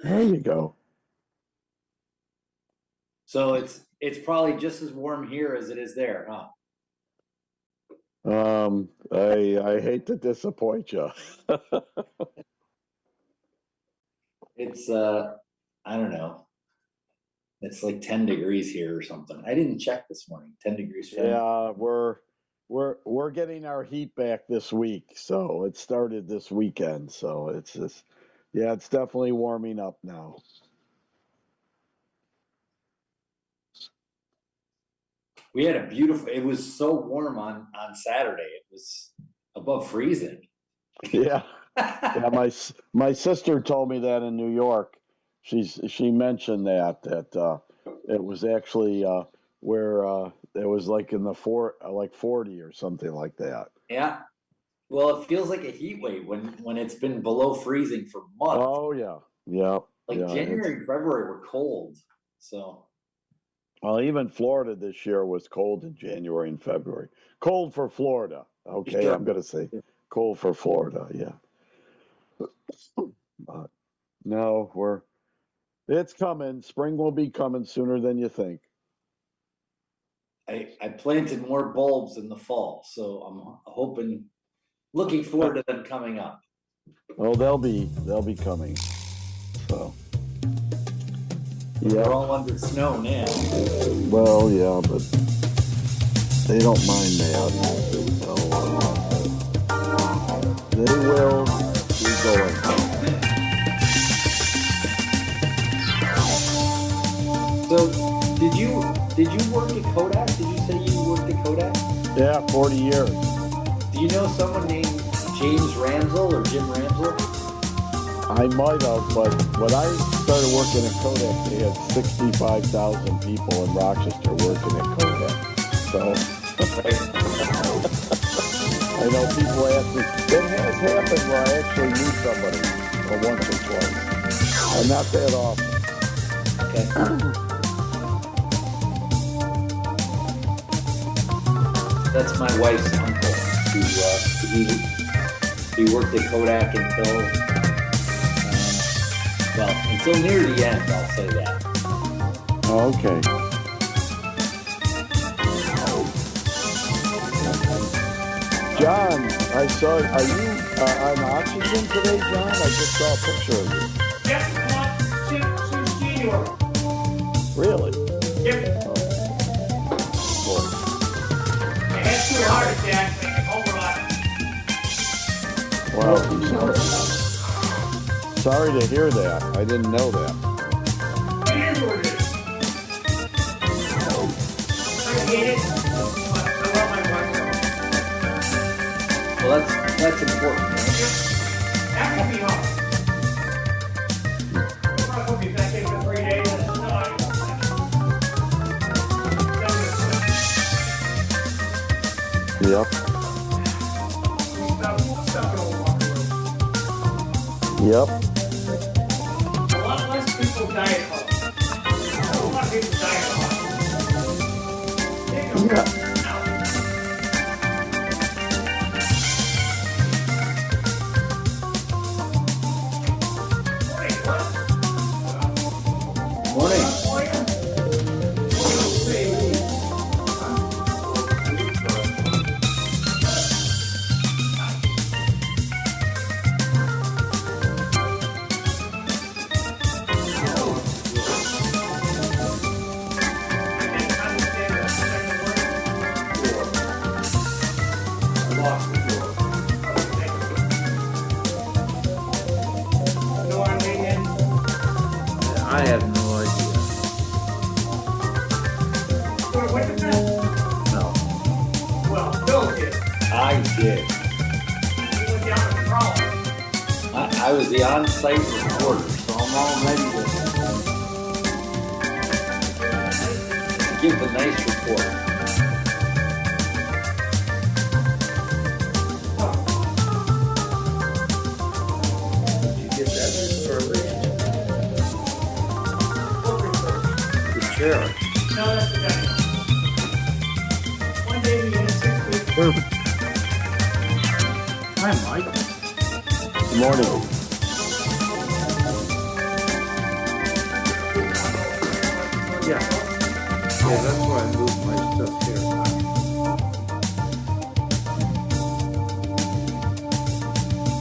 There you go. So it's probably just as warm here as it is there, huh? I hate to disappoint you. It's I don't know. It's like 10 degrees here or something. I didn't check this morning. 10 degrees Fahrenheit. Yeah, we're getting our heat back this week, so it started this weekend. So it's just, yeah, it's definitely warming up now. We had a beautiful. It was so warm on Saturday. It was above freezing. Yeah, yeah. My sister told me that in New York. She mentioned that it was actually where it was like in the like 40 or something like that. Yeah. Well, it feels like a heat wave when it's been below freezing for months. Oh yeah, yeah. Like yeah, January and February were cold. So. Well, even Florida this year was cold in January and February. Cold for Florida. Okay, Sure. I'm going to say cold for Florida. Yeah. But no, it's coming. Spring will be coming sooner than you think. I planted more bulbs in the fall, so I'm looking forward to them coming up. Oh, they'll be coming. So. Yeah. They're all under snow now. Well, yeah, but they don't mind that. So, they will keep going. So, did you work at Kodak? Did you say you worked at Kodak? Yeah, 40 years. Do you know someone named James Ramsell or Jim Ramsell? I might have, but when I started working at Kodak, they had 65,000 people in Rochester working at Kodak. So I know people ask me, it has happened where I actually knew somebody once or twice. And not that often. Okay. That's my wife's uncle. He worked at Kodak until near the end, I'll say that. Okay. John, I saw, are you on oxygen today, John? I just saw a picture of you. Yes, since January. Really? Yep. Cool. I had 2 heart attacks and overlap. Wow. Sorry to hear that. I didn't know that. It is what it is. I hate it, but I love my wife. Well, that's important. That can be hard. I'll be back in for 3 days. Yep. Yep. A lot less people die at home. A lot of people die at home. Yeah. Morning. I have no idea. No. Well, Bill did. I did. He went down to the problem. I was the on-site reporter, so I'm all ready to give the nice report. Did you get that refurbished? The chair. No, that's the guy. One day we had 6 weeks. Perfect. Hi, Mike. Good morning. Yeah, that's why I moved my stuff here.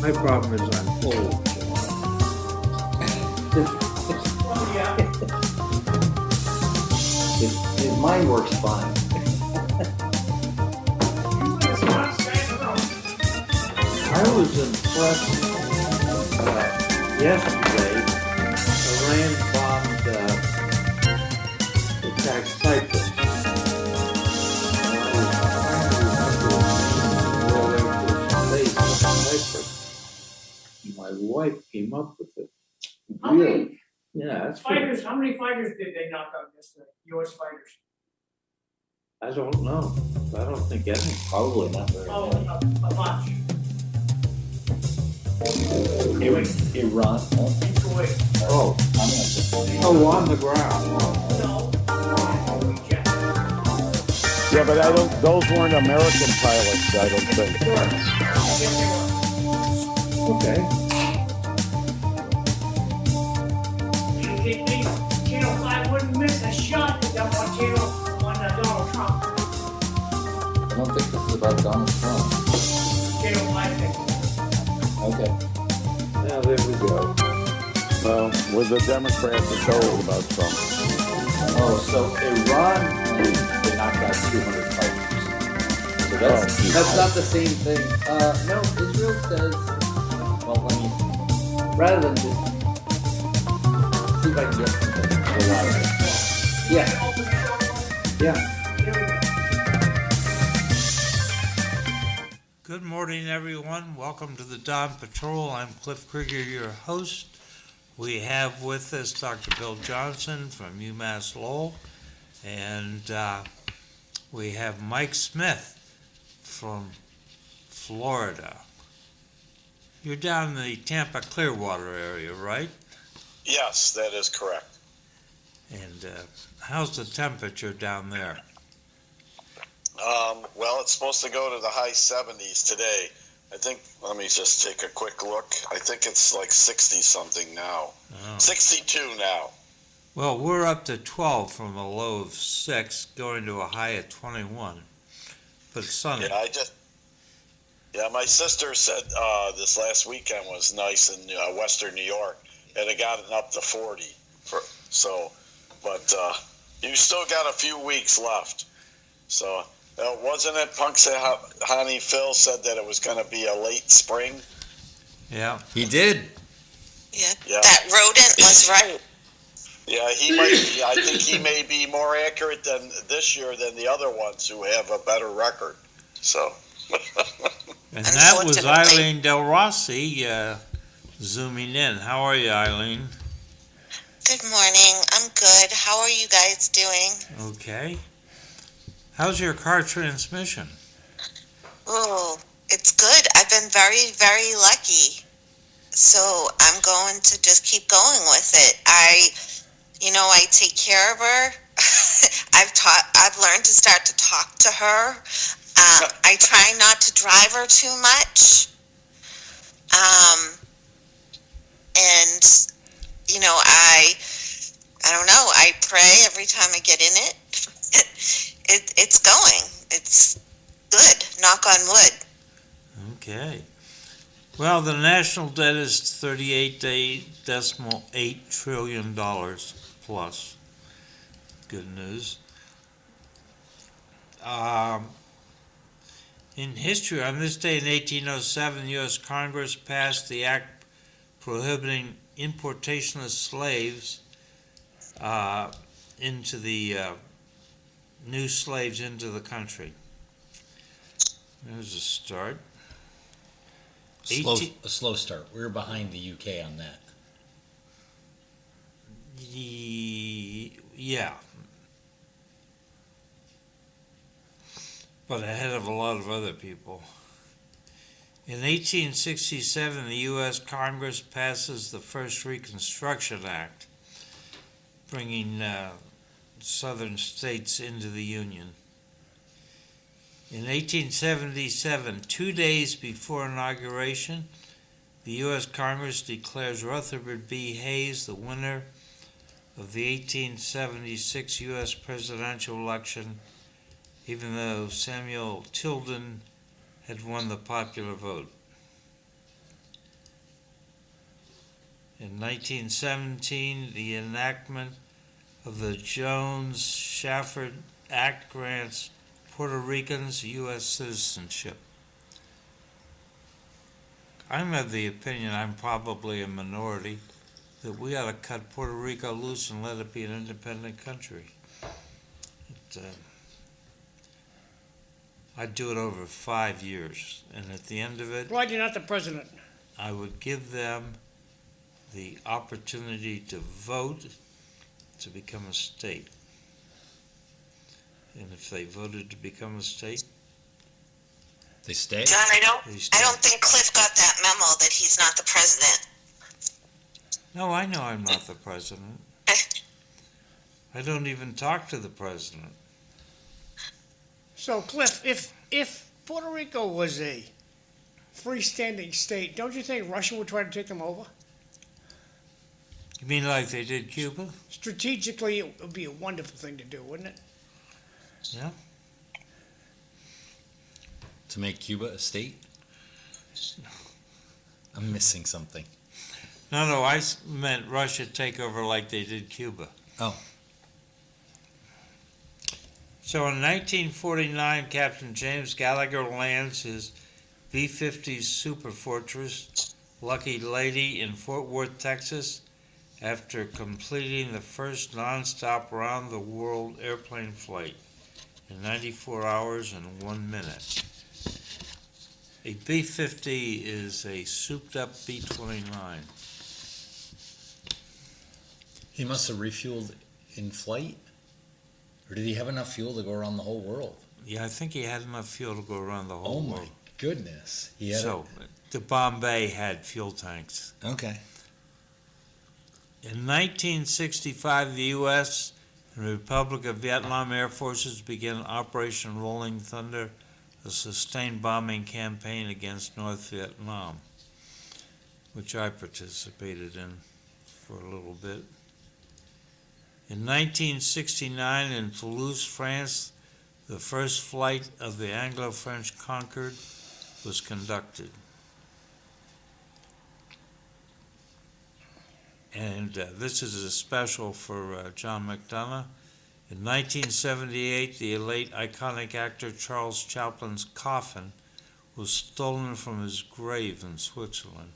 My problem is I'm old. Oh, yeah. Mine works fine. This one, stay in the room. I was impressed yesterday. Iran bombed attacked Cyprus. My wife came up with it. How many Yeah, that's pretty. fighters, how many fighters did they knock out yesterday? US fighters? I don't know. I don't think any. Probably not very Oh, many. a bunch. Iran. Oh, In Kuwait. Oh, I'm on the ground. No. Reject. Yeah, but those weren't American pilots, I don't think. Sure. Yes, they were. Okay. Channel 5 wouldn't miss a shot to dump on Donald Trump. I don't think this is about Donald Trump. Channel 5 thing. Okay. Now there we go. Well, with the Democrats, it's always about Trump. Oh, so Iran claims they knocked out 200 fighters. So that's not the same thing. No, Israel says. Well, let me rather than just see if I can get a lot of it. Yeah. Yeah. Here we go. Good morning, everyone. Welcome to the Dawn Patrol. I'm Cliff Krieger, your host. We have with us Dr. Bill Johnson from UMass Lowell, and we have Mike Smith from Florida. You're down in the Tampa Clearwater area, right? Yes, that is correct. And how's the temperature down there? Well, it's supposed to go to the high 70s today. I think, let me just take a quick look. I think it's like 60 something now. Oh. 62 now. Well, we're up to 12 from a low of 6, going to a high of 21. But it's sunny. Yeah, my sister said this last weekend was nice in Western New York, and it got it up to 40. But you still got a few weeks left. So, wasn't it Punxsutawney Phil said that it was going to be a late spring? Yeah. He did. Yeah, Yeah. that rodent was right. Yeah, he might be. I think he may be more accurate than this year than the other ones who have a better record. So. And that was Unfortunately. Eileen Delrossi zooming in. How are you, Eileen? Good morning. I'm good. How are you guys doing? Okay. How's your car transmission? Oh, it's good. I've been very, very lucky. So I'm going to just keep going with it. I take care of her. I've learned to start to talk to her. I try not to drive her too much. And I don't know. I pray every time I get in it. It's going. It's good. Knock on wood. Okay. Well, the national debt is $38.8 trillion plus. Good news. In history, on this day in 1807, the U.S. Congress passed the act prohibiting importation of slaves into the new slaves into the country. There's a start. A slow start. We were behind the UK on that. Yeah. But ahead of a lot of other people. In 1867, the U.S. Congress passes the first Reconstruction Act, bringing southern states into the Union. In 1877, 2 days before inauguration, the U.S. Congress declares Rutherford B. Hayes the winner of the 1876 U.S. presidential election, even though Samuel Tilden had won the popular vote. In 1917, the enactment of the Jones-Shaffer Act grants Puerto Ricans U.S. citizenship. I'm of the opinion, I'm probably a minority, that we ought to cut Puerto Rico loose and let it be an independent country. I'd do it over 5 years, and at the end of it, Glad you're not the president. I would give them the opportunity to vote to become a state. And if they voted to become a state, They stay? John, I they don't think Cliff got that memo that he's not the president. No, I know I'm not the president. I don't even talk to the president. So, Cliff, if Puerto Rico was a freestanding state, don't you think Russia would try to take them over? You mean like they did Cuba? Strategically, it would be a wonderful thing to do, wouldn't it? Yeah. To make Cuba a state? I'm missing something. No, I meant Russia take over like they did Cuba. Oh. So in 1949, Captain James Gallagher lands his B-50 Superfortress Lucky Lady in Fort Worth, Texas, after completing the first non-stop round-the-world airplane flight in 94 hours and 1 minute. A B-50 is a souped-up B-29. He must have refueled in flight? Or did he have enough fuel to go around the whole world? Yeah, I think he had enough fuel to go around the whole Oh my world. goodness. He had So, the Bombay had fuel tanks. Okay. In 1965, the U.S. and Republic of Vietnam Air Forces began Operation Rolling Thunder, a sustained bombing campaign against North Vietnam, which I participated in for a little bit. In 1969, in Toulouse, France, the first flight of the Anglo-French Concorde was conducted. And this is a special for John McDonough. In 1978, the late iconic actor Charles Chaplin's coffin was stolen from his grave in Switzerland.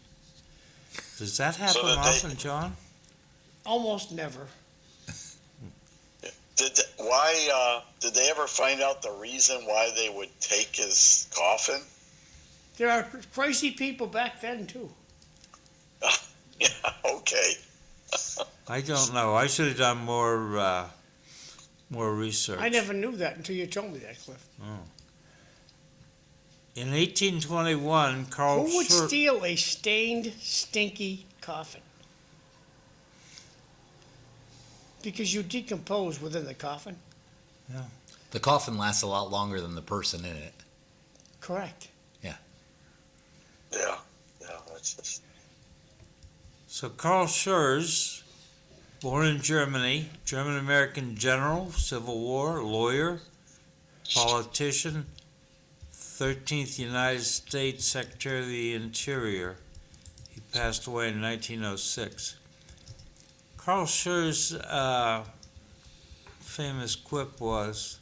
Does that happen often, John? Almost never. Did they ever find out the reason why they would take his coffin? There are crazy people back then, too. Yeah, okay. I don't know. I should have done more research. I never knew that until you told me that, Cliff. Oh. In 1821, Carl Who would Schur- steal a stained, stinky coffin? Because you decompose within the coffin. The coffin lasts a lot longer than the person in it. Correct. Yeah, that's just... So Karl Schurz, born in Germany, German-American general, Civil War, lawyer, politician, 13th United States Secretary of the Interior. He passed away in 1906. Karl Schurz's famous quip was,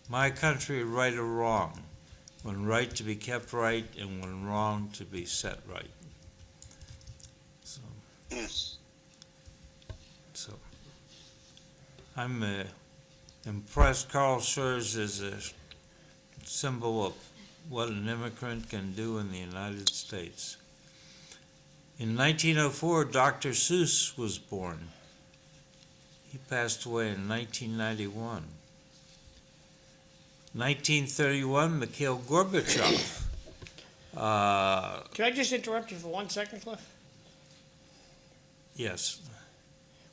"My country, right or wrong, when right to be kept right and when wrong to be set right." So I'm impressed. Karl Schurz is a symbol of what an immigrant can do in the United States. In 1904, Dr. Seuss was born. He passed away in 1991. 1931, Mikhail Gorbachev. Can I just interrupt you for 1 second, Cliff? Yes.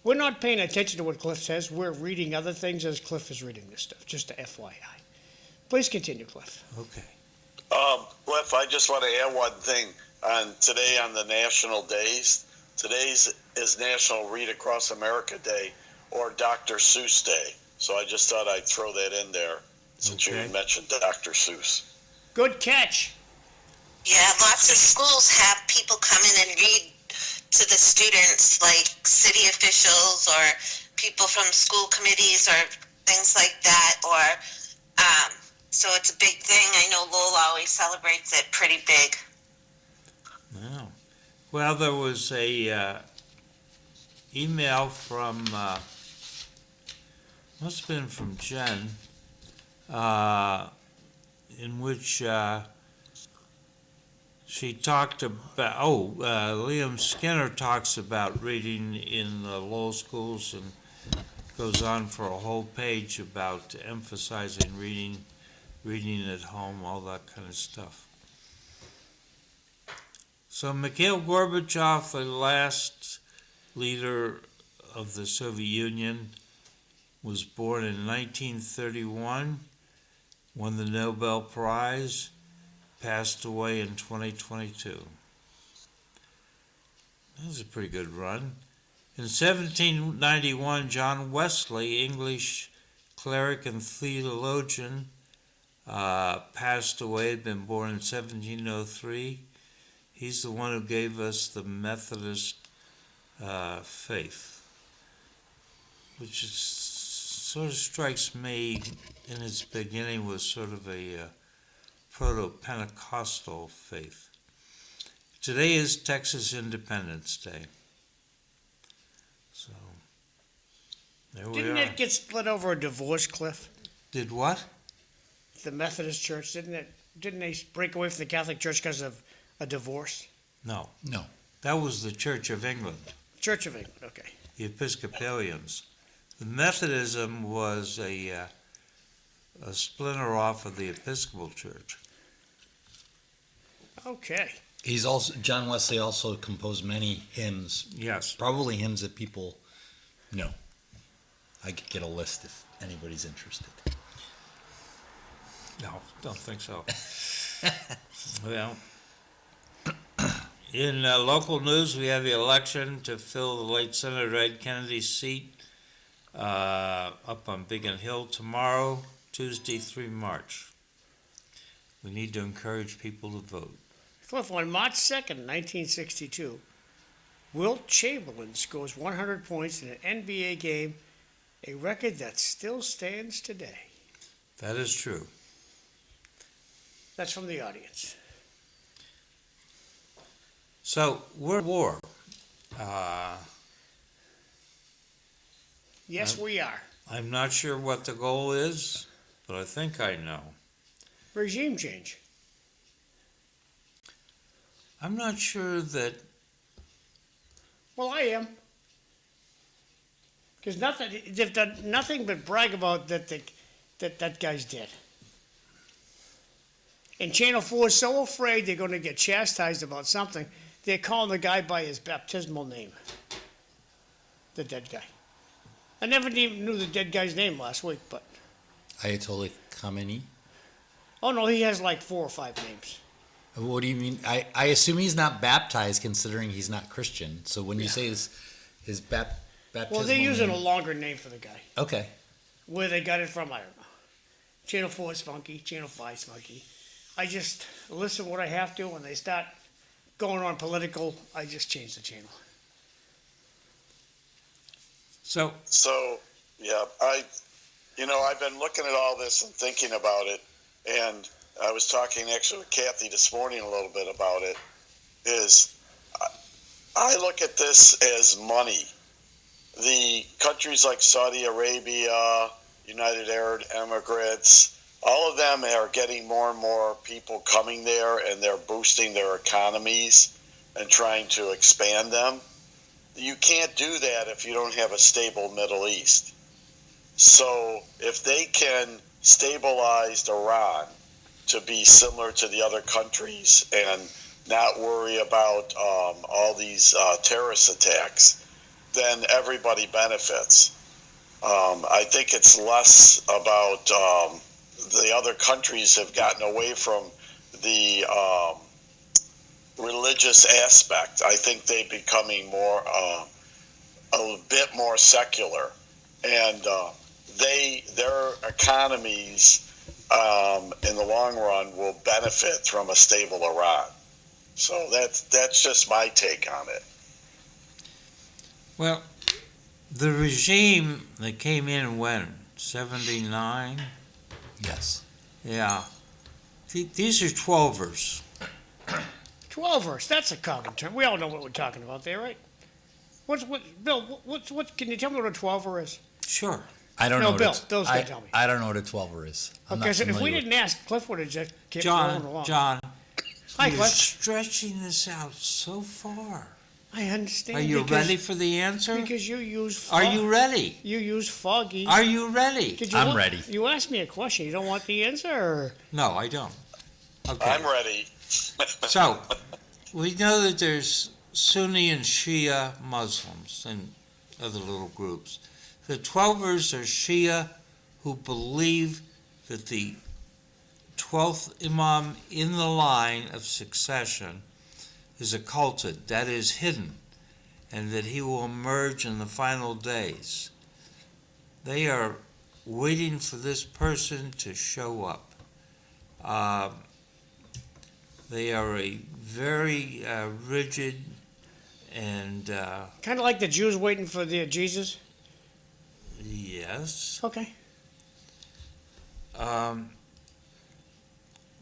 We're not paying attention to what Cliff says. We're reading other things as Cliff is reading this stuff, just to FYI. Please continue, Cliff. Okay. Cliff, I just want to add one thing. Today on the national days, Today's is National Read Across America Day or Dr. Seuss Day. So I just thought I'd throw that in there since you had mentioned Dr. Seuss. Good catch. Yeah, lots of schools have people come in and read to the students, like city officials or people from school committees or things like that. So it's a big thing. I know Lowell always celebrates it pretty big. Wow. Well, there was a email from, must have been from Jen, in which she talked about, Liam Skinner talks about reading in the Lowell schools and goes on for a whole page about emphasizing reading at home, all that kind of stuff. So Mikhail Gorbachev, the last leader of the Soviet Union, was born in 1931, won the Nobel Prize, passed away in 2022. That was a pretty good run. In 1791, John Wesley, English cleric and theologian, passed away, had been born in 1703. He's the one who gave us the Methodist faith, which is, sort of strikes me in its beginning was sort of a proto-Pentecostal faith. Today is Texas Independence Day. So, there we are. Didn't it get split over a divorce, Cliff? Did what? The Methodist Church, didn't they break away from the Catholic Church because of a divorce? No. No. That was the Church of England, Church of England, okay. the Episcopalians. The Methodism was a splinter off of the Episcopal Church. Okay. John Wesley also composed many hymns. Yes. Probably hymns that people know. I could get a list if anybody's interested. No, don't think so. Well, in local news, we have the election to fill the late Senator Ed Kennedy's seat up on Biggin Hill tomorrow, Tuesday, 3 March. We need to encourage people to vote. Cliff, on March 2nd, 1962, Wilt Chamberlain scores 100 points in an NBA game, a record that still stands today. That is true. That's from the audience. So, we're at war. Yes, we are. I'm not sure what the goal is, but I think I know. Regime change. I'm not sure that. Well, I am. Because they've done nothing but brag about that guy's dead. And Channel 4 is so afraid they're going to get chastised about something, they're calling the guy by his baptismal name. The dead guy. I never even knew the dead guy's name last week, but... Ayatollah Khamenei? Oh, no, he has like 4 or 5 names. What do you mean? I assume he's not baptized considering he's not Christian. So when you say his baptismal Well, they're using name, a longer name for the guy. Okay. Where they got it from, I don't know. Channel 4 is funky. Channel 5 is funky. I just listen what I have to. When they start going on political, I just change the channel. So yeah, I've been looking at all this and thinking about it, and I was talking actually with Kathy this morning a little bit about it, is I look at this as money. The countries like Saudi Arabia, United Arab Emirates, all of them are getting more and more people coming there, and they're boosting their economies and trying to expand them. You can't do that if you don't have a stable Middle East. So if they can stabilize Iran to be similar to the other countries and not worry about all these terrorist attacks, then everybody benefits. I think it's less about the other countries have gotten away from the religious aspect. I think they're becoming more a bit more secular, and their economies in the long run will benefit from a stable Iran. So that's just my take on it. Well, the regime that came in when? 79? Yes. Yeah. These are 12ers. 12ers, that's a common term. We all know what we're talking about there, right? Bill, can you tell me what a 12er is? Sure. I don't No, know. Bill, Bill's gonna tell me. I don't know what a 12er is. I'm Okay, not so if we familiar with- didn't ask, Cliff would have just kept rolling along. John, Hi, you're Cliff. stretching this out so far. I understand. Are you because- ready for the answer? Because you use. Are you ready? You use foggy. Are you ready? Did you I'm want- ready. You asked me a question. You don't want the answer? Or? No, I don't. Okay. I'm ready. So, we know that there's Sunni and Shia Muslims and other little groups. The 12ers are Shia who believe that the 12th Imam in the line of succession is occulted, that is hidden, and that he will emerge in the final days. They are waiting for this person to show up. They are a very rigid and Kind of like the Jews waiting for the Jesus? yes. Okay.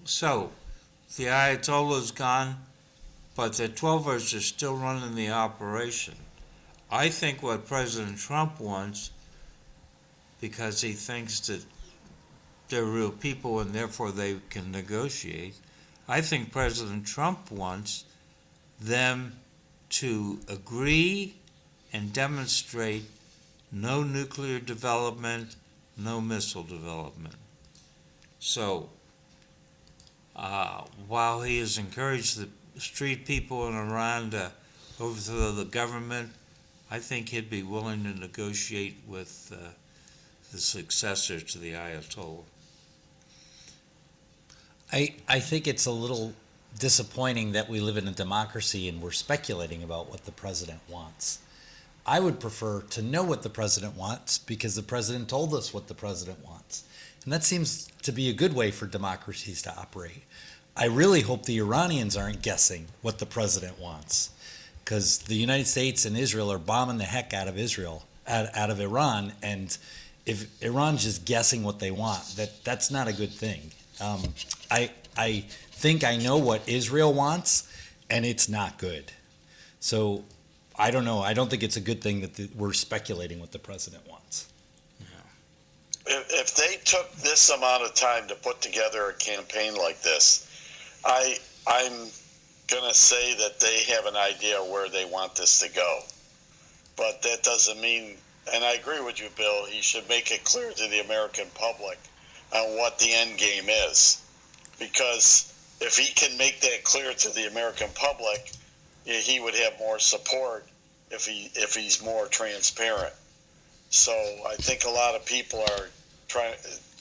So the Ayatollah's gone, but the 12ers are still running the operation. I think what President Trump wants, because he thinks that they're real people and therefore they can negotiate, I think President Trump wants them to agree and demonstrate no nuclear development, no missile development. So, while he has encouraged the street people in Iran to overthrow the government, I think he'd be willing to negotiate with the successor to the Ayatollah. I think it's a little disappointing that we live in a democracy and we're speculating about what the president wants. I would prefer to know what the president wants because the president told us what the president wants. And that seems to be a good way for democracies to operate. I really hope the Iranians aren't guessing what the president wants, because the United States and Israel are bombing the heck out of Iran, and if Iran's just guessing what they want, that's not a good thing. I think I know what Israel wants, and it's not good. So I don't know. I don't think it's a good thing that we're speculating what the president wants. If they took this amount of time to put together a campaign like this, I'm going to say that they have an idea where they want this to go. But that doesn't mean, and I agree with you, Bill, he should make it clear to the American public on what the end game is. Because if he can make that clear to the American public, he would have more support if he's more transparent. So I think a lot of people are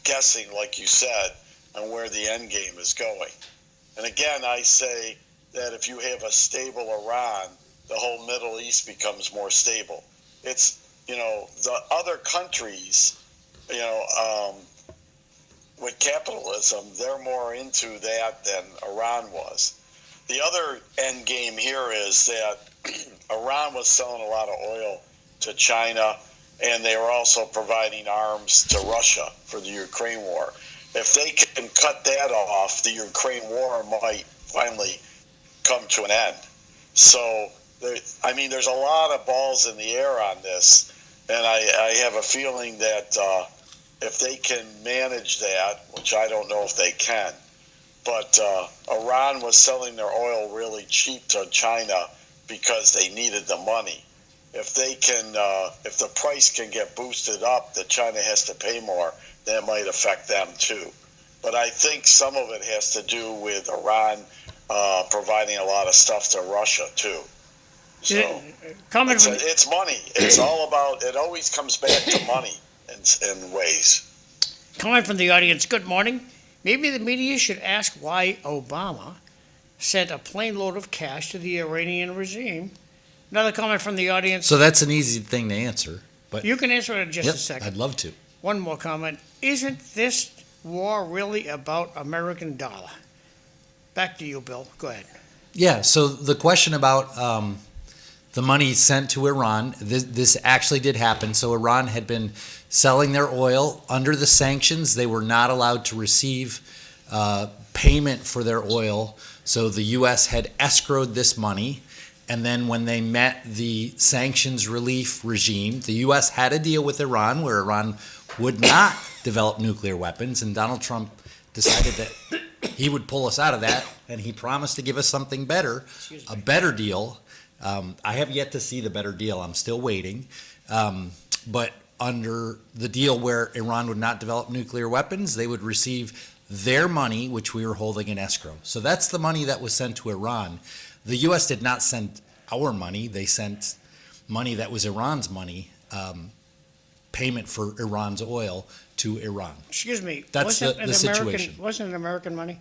guessing, like you said, on where the end game is going. And again, I say that if you have a stable Iran, the whole Middle East becomes more stable. It's, the other countries, with capitalism, they're more into that than Iran was. The other end game here is that Iran was selling a lot of oil to China, and they were also providing arms to Russia for the Ukraine war. If they can cut that off, the Ukraine war might finally come to an end. So, there's a lot of balls in the air on this, and I have a feeling that if they can manage that, which I don't know if they can, but Iran was selling their oil really cheap to China because they needed the money. If they can, if the price can get boosted up, that China has to pay more, that might affect them too. But I think some of it has to do with Iran providing a lot of stuff to Russia too. So it's money. It's all about. It always comes back to money in ways. Comment from the audience. Good morning. Maybe the media should ask why Obama sent a plane load of cash to the Iranian regime. Another comment from the audience. So that's an easy thing to answer. But You can answer it in just yep, a second. I'd love to. One more comment. Isn't this war really about American dollar? Back to you, Bill. Go ahead. Yeah, so the question about the money sent to Iran, this actually did happen. So Iran had been selling their oil under the sanctions. They were not allowed to receive payment for their oil. So the U.S. had escrowed this money. And then when they met the sanctions relief regime, the U.S. had a deal with Iran where Iran would not develop nuclear weapons. And Donald Trump decided that he would pull us out of that. And he promised to give us something better, a better deal. I have yet to see the better deal. I'm still waiting. But under the deal where Iran would not develop nuclear weapons, they would receive their money, which we were holding in escrow. So that's the money that was sent to Iran. The U.S. did not send our money. They sent money that was Iran's money, payment for Iran's oil to Iran. Excuse me. That's the situation. Wasn't it American money?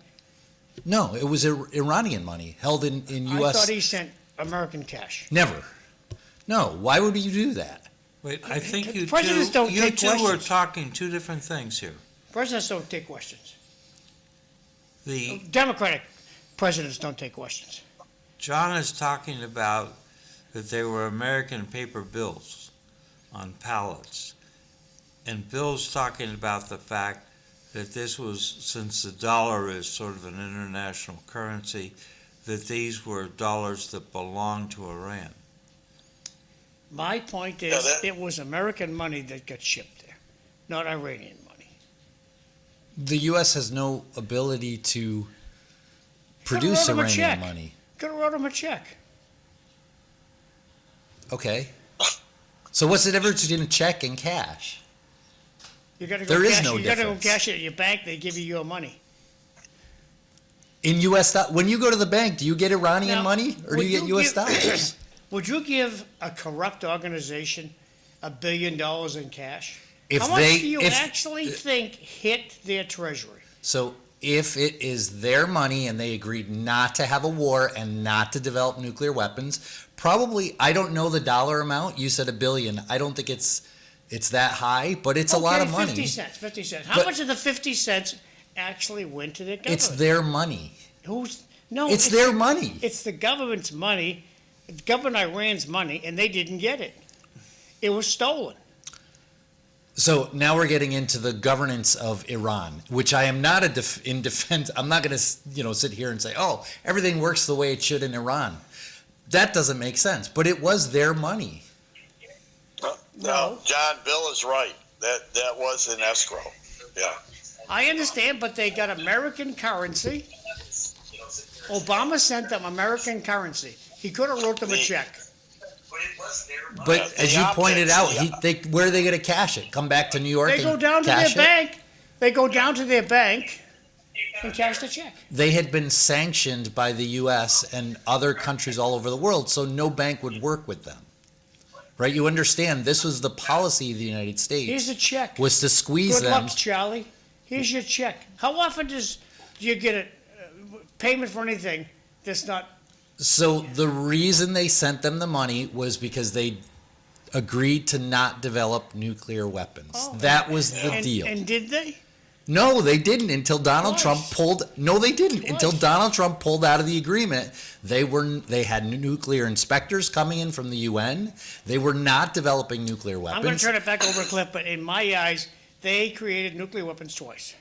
No, it was Iranian money held in U.S. I thought he sent American cash. Never. No, why would you do that? Wait, I think you Presidents don't two take are questions. talking two different things here. Presidents don't take questions. The Democratic presidents don't take questions. John is talking about that they were American paper bills on pallets. And Bill's talking about the fact that this was, since the dollar is sort of an international currency, that these were dollars that belonged to Iran. My point is, it was American money that got shipped there, not Iranian money. The U.S. has no ability to produce wrote him a Iranian check. money. Could have wrote him a check. Okay. So what's the difference between a check and cash? You got to go There is cash. no You got to go difference. cash it at your bank. They give you your money. In U.S. when you go to the bank, do you get Iranian Now, money or do would you get you U.S. give- dollars? Would you give a corrupt organization $1 billion in cash? If How much they- do you if- actually think hit their treasury? So if it is their money and they agreed not to have a war and not to develop nuclear weapons, probably, I don't know the dollar amount. You said $1 billion. I don't think it's that high, but it's a lot of money. 50 cents, 50 cents. How But- much of the 50 cents actually went to the government? It's their money. No, It's their money. It's the government's money. It's government Iran's money, and they didn't get it. It was stolen. So now we're getting into the governance of Iran, which I am not in defense. I'm not going to, sit here and say, "Oh, everything works the way it should in Iran." That doesn't make sense. But it was their money. No, John, Bill is right. That was in escrow. Yeah. I understand, but they got American currency. Obama sent them American currency. He could have wrote them a check. But as you pointed out, where are they going to cash it? Come back to New York They go and down to their cash it? bank. They go down to their bank and cash the check. They had been sanctioned by the U.S. and other countries all over the world, so no bank would work with them. Right? You understand, this was the policy of the United Here's States, a check. was to squeeze Good them. luck, Charlie. Here's your check. How often do you get a payment for anything that's not? So the reason they sent them the money was because they agreed to not develop nuclear weapons. Oh, That was the and, deal. And did they? No, they didn't until Donald Trump Twice. pulled. No, they didn't until Twice. Donald Trump pulled out of the agreement. They had nuclear inspectors coming in from the UN. They were not developing nuclear weapons. I'm going to turn it back over to Cliff, but in my eyes, they created nuclear weapons twice.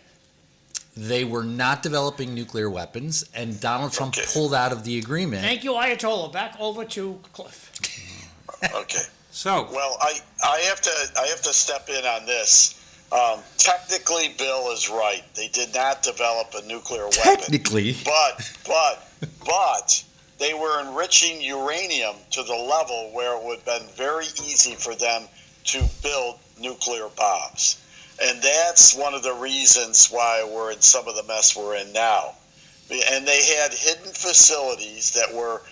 They were not developing nuclear weapons, and Donald Trump pulled out of the agreement. Thank you, Ayatollah. Back over to Cliff. Okay. So, Well, I have to step in on this. Technically, Bill is right. They did not develop a nuclear weapon. Technically, But they were enriching uranium to the level where it would have been very easy for them to build nuclear bombs. And that's one of the reasons why we're in some of the mess we're in now. And they had hidden facilities that were,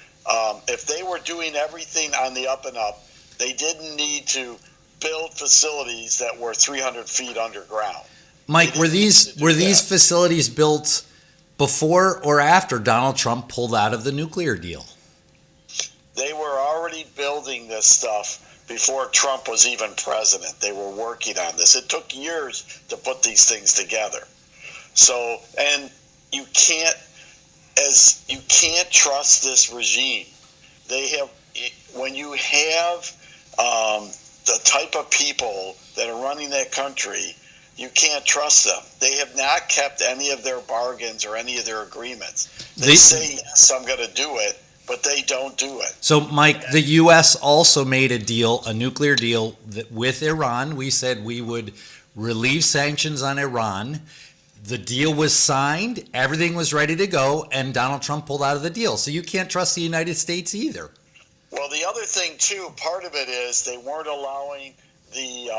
if they were doing everything on the up and up, they didn't need to build facilities that were 300 feet underground. Mike, were these that. facilities built before or after Donald Trump pulled out of the nuclear deal? They were already building this stuff before Trump was even president. They were working on this. It took years to put these things together. So, and you can't trust this regime. They have, when you have the type of people that are running that country, you can't trust them. They have not kept any of their bargains or any of their agreements. They say, yes, I'm going to do it, but they don't do it. So, Mike, the U.S. also made a deal, a nuclear deal with Iran. We said we would relieve sanctions on Iran. The deal was signed, everything was ready to go, and Donald Trump pulled out of the deal. So you can't trust the United States either. Well, the other thing, too, part of it is they weren't allowing the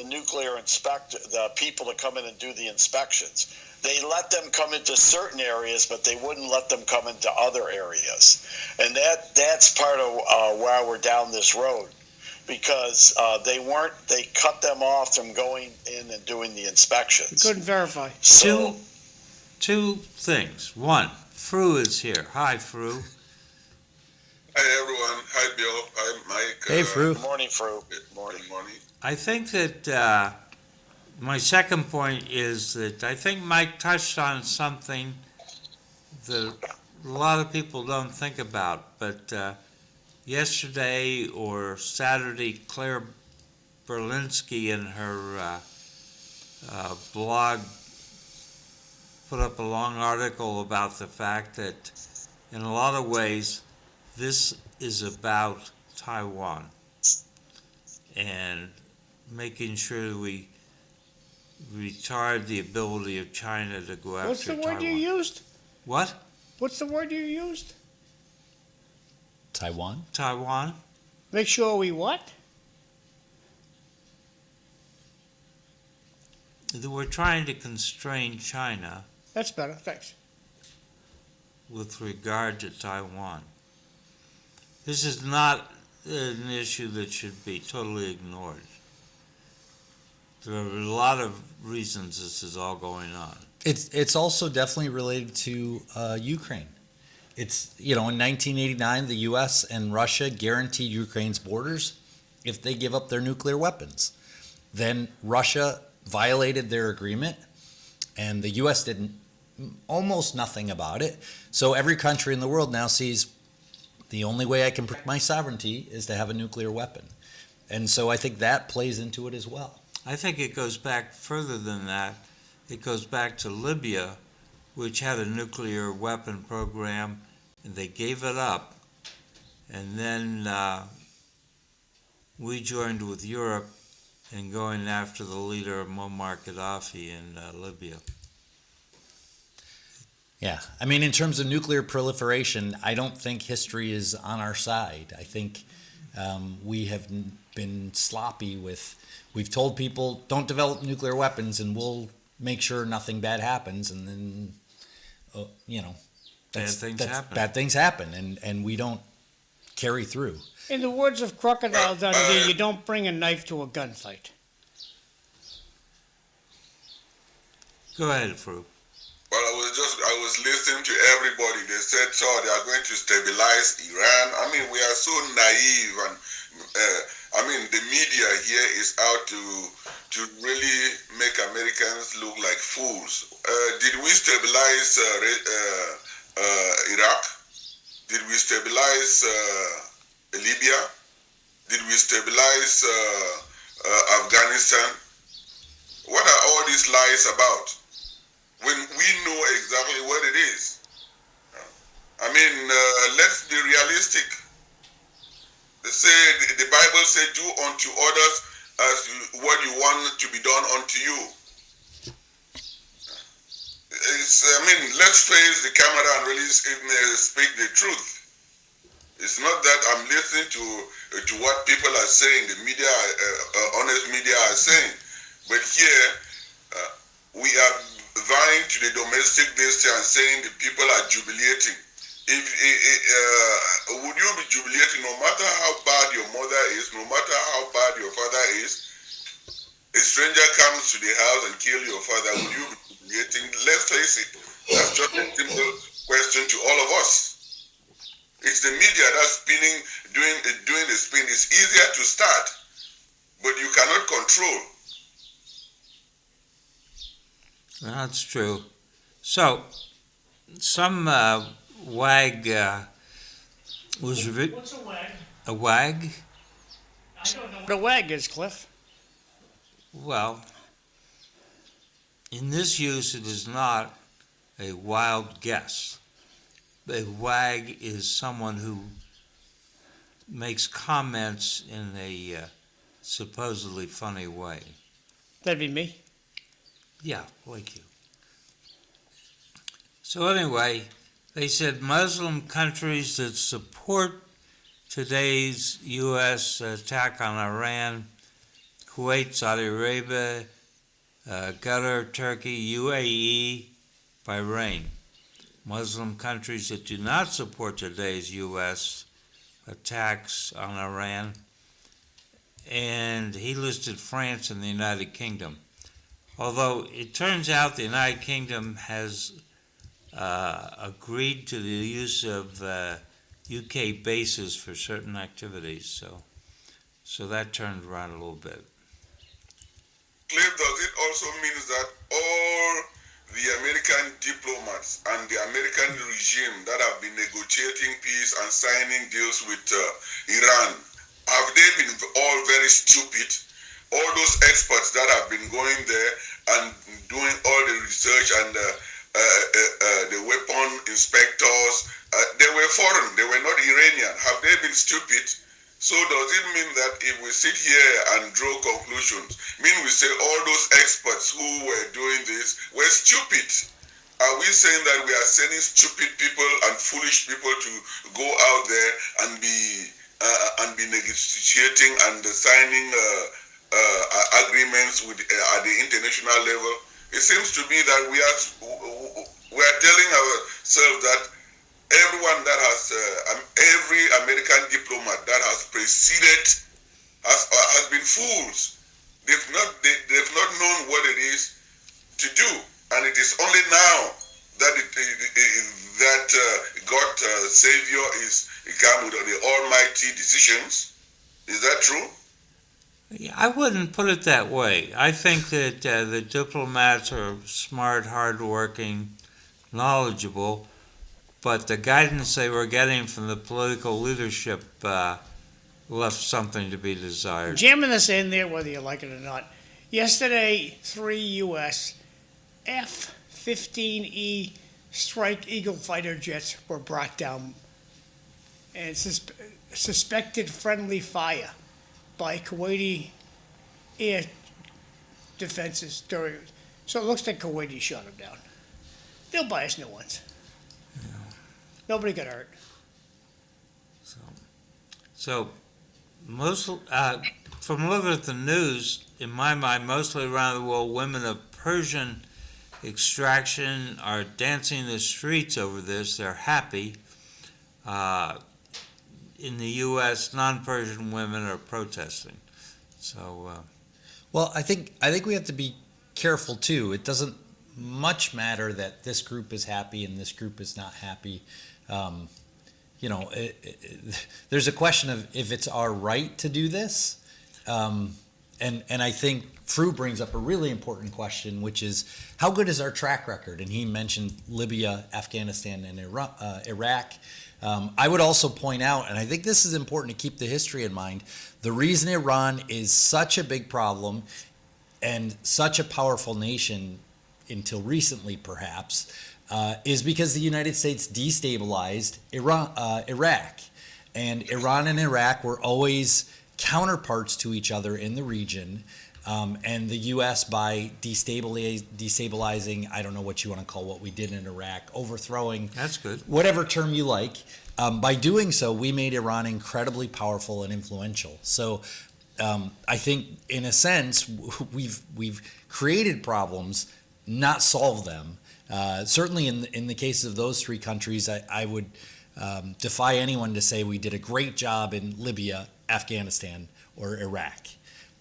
nuclear inspector, the people to come in and do the inspections. They let them come into certain areas, but they wouldn't let them come into other areas. And that's part of why we're down this road, because they cut them off from going in and doing the inspections. Couldn't verify. So, Two things. One, Fru is here. Hi, Fru. Hi, everyone. Hi, Bill. Hi, Mike. Hey, Fru. good morning, Fru. Good morning. I think that my second point is that I think Mike touched on something that a lot of people don't think about, but yesterday or Saturday, Claire Berlinski in her blog put up a long article about the fact that in a lot of ways this is about Taiwan and making sure we retard the ability of China to go after What's the Taiwan. word you used? What? What's the word you used? Taiwan? Taiwan? Make sure we what? That we're trying to constrain China That's better, thanks. with regard to Taiwan. This is not an issue that should be totally ignored. There are a lot of reasons this is all going on. It's also definitely related to Ukraine. It's, in 1989, the U.S. and Russia guaranteed Ukraine's borders if they give up their nuclear weapons. Then Russia violated their agreement, and the U.S. did almost nothing about it. So every country in the world now sees the only way I can protect my sovereignty is to have a nuclear weapon. And so I think that plays into it as well. I think it goes back further than that. It goes back to Libya, which had a nuclear weapon program, and they gave it up. And then we joined with Europe in going after the leader of Muammar Gaddafi in Libya. Yeah, I mean, in terms of nuclear proliferation, I don't think history is on our side. I think we have been sloppy with, we've told people don't develop nuclear weapons and we'll make sure nothing bad happens, and then, bad things happen, and we don't carry through. In the words of Crocodile Dundee, you don't bring a knife to a gunfight. Go ahead, Fru. Well, I was listening to everybody. They said, so they are going to stabilize Iran. I mean, we are so naive, and the media here is out to really make Americans look like fools. Did we stabilize Iraq? Did we stabilize Libya? Did we stabilize Afghanistan? What are all these lies about? When we know exactly what it is. Let's be realistic. They say, the Bible said, do unto others as what you want to be done unto you. Let's face the camera and really speak the truth. It's not that I'm listening to what people are saying, the media, honest media are saying. But here, we are vying to the domestic this and saying the people are jubilating. Would you be jubilating no matter how bad your mother is, no matter how bad your father is? A stranger comes to the house and kills your father, would you be jubilating? Let's face it, That's just a simple question to all of us. It's the media that's spinning, doing the spin. It's easier to start, but you cannot control. That's true. So, some wag was What's a wag? a wag. I don't know what a wag is, Cliff. Well, in this use, it is not a wild guess. A wag is someone who makes comments in a supposedly funny way. That'd be me. Yeah, like you. So anyway, they said Muslim countries that support today's U.S. attack on Iran, Kuwait, Saudi Arabia, Qatar, Turkey, UAE, Bahrain. Muslim countries that do not support today's U.S. attacks on Iran, and he listed France and the United Kingdom. Although it turns out the United Kingdom has agreed to the use of UK bases for certain activities, so that turned around a little bit. Cliff, does it also mean that all the American diplomats and the American regime that have been negotiating peace and signing deals with Iran, have they been all very stupid? All those experts that have been going there and doing all the research and the weapon inspectors, they were foreign, they were not Iranian. Have they been stupid? So does it mean that if we sit here and draw conclusions, mean we say all those experts who were doing this were stupid? Are we saying that we are sending stupid people and foolish people to go out there and be negotiating and signing agreements with at the international level? It seems to me that we are telling ourselves that everyone that has every American diplomat that has preceded has been fools. They've not known what it is to do, and it is only now that God Savior is come with the almighty decisions. Is that true? I wouldn't put it that way. I think that the diplomats are smart, hardworking, knowledgeable, but the guidance they were getting from the political leadership left something to be desired. Jamming this in there, whether you like it or not. Yesterday, 3 U.S. F-15E Strike Eagle fighter jets were brought down and suspected friendly fire by Kuwaiti air defenses during. So it looks like Kuwaiti shot them down. They'll buy us new ones. Yeah. Nobody got hurt. So most from looking at the news, in my mind, mostly around the world, women of Persian extraction are dancing the streets over this. They're happy. In the U.S., non-Persian women are protesting. So, well, I think we have to be careful too. It doesn't much matter that this group is happy and this group is not happy. There's a question of if it's our right to do this, and I think Fru brings up a really important question, which is how good is our track record? And he mentioned Libya, Afghanistan, and Iraq. I would also point out, and I think this is important to keep the history in mind, the reason Iran is such a big problem and such a powerful nation until recently, perhaps, is because the United States destabilized Iraq. And Iran and Iraq were always counterparts to each other in the region. And the U.S., by destabilizing, I don't know what you want to call what we did in Iraq, overthrowing. That's good. Whatever term you like. By doing so, we made Iran incredibly powerful and influential. So I think, in a sense, we've created problems, not solved them. Certainly in the case of those three countries, I would defy anyone to say we did a great job in Libya, Afghanistan, or Iraq.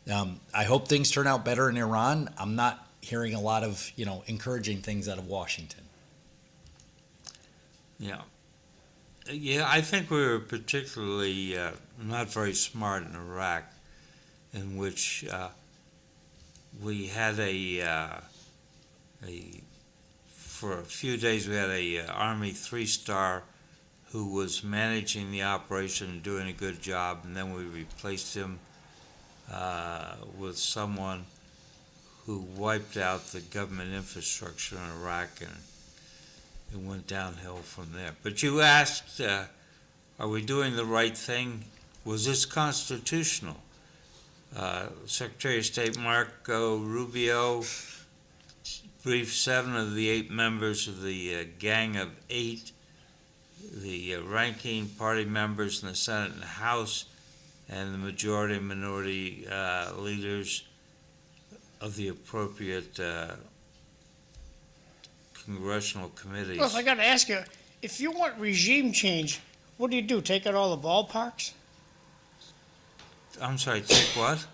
I hope things turn out better in Iran. I'm not hearing a lot of encouraging things out of Washington. Yeah. Yeah, I think we were particularly not very smart in Iraq, in which we had for a few days we had a Army 3-star who was managing the operation and doing a good job, and then we replaced him with someone who wiped out the government infrastructure in Iraq, and it went downhill from there. But you asked, are we doing the right thing? Was this constitutional? Secretary of State Marco Rubio briefed 7 of the 8 members of the Gang of 8, the ranking party members in the Senate and House, and the majority and minority leaders of the appropriate congressional committees. Well, I got to ask you, if you want regime change, what do? Take out all the ballparks? I'm sorry, take what?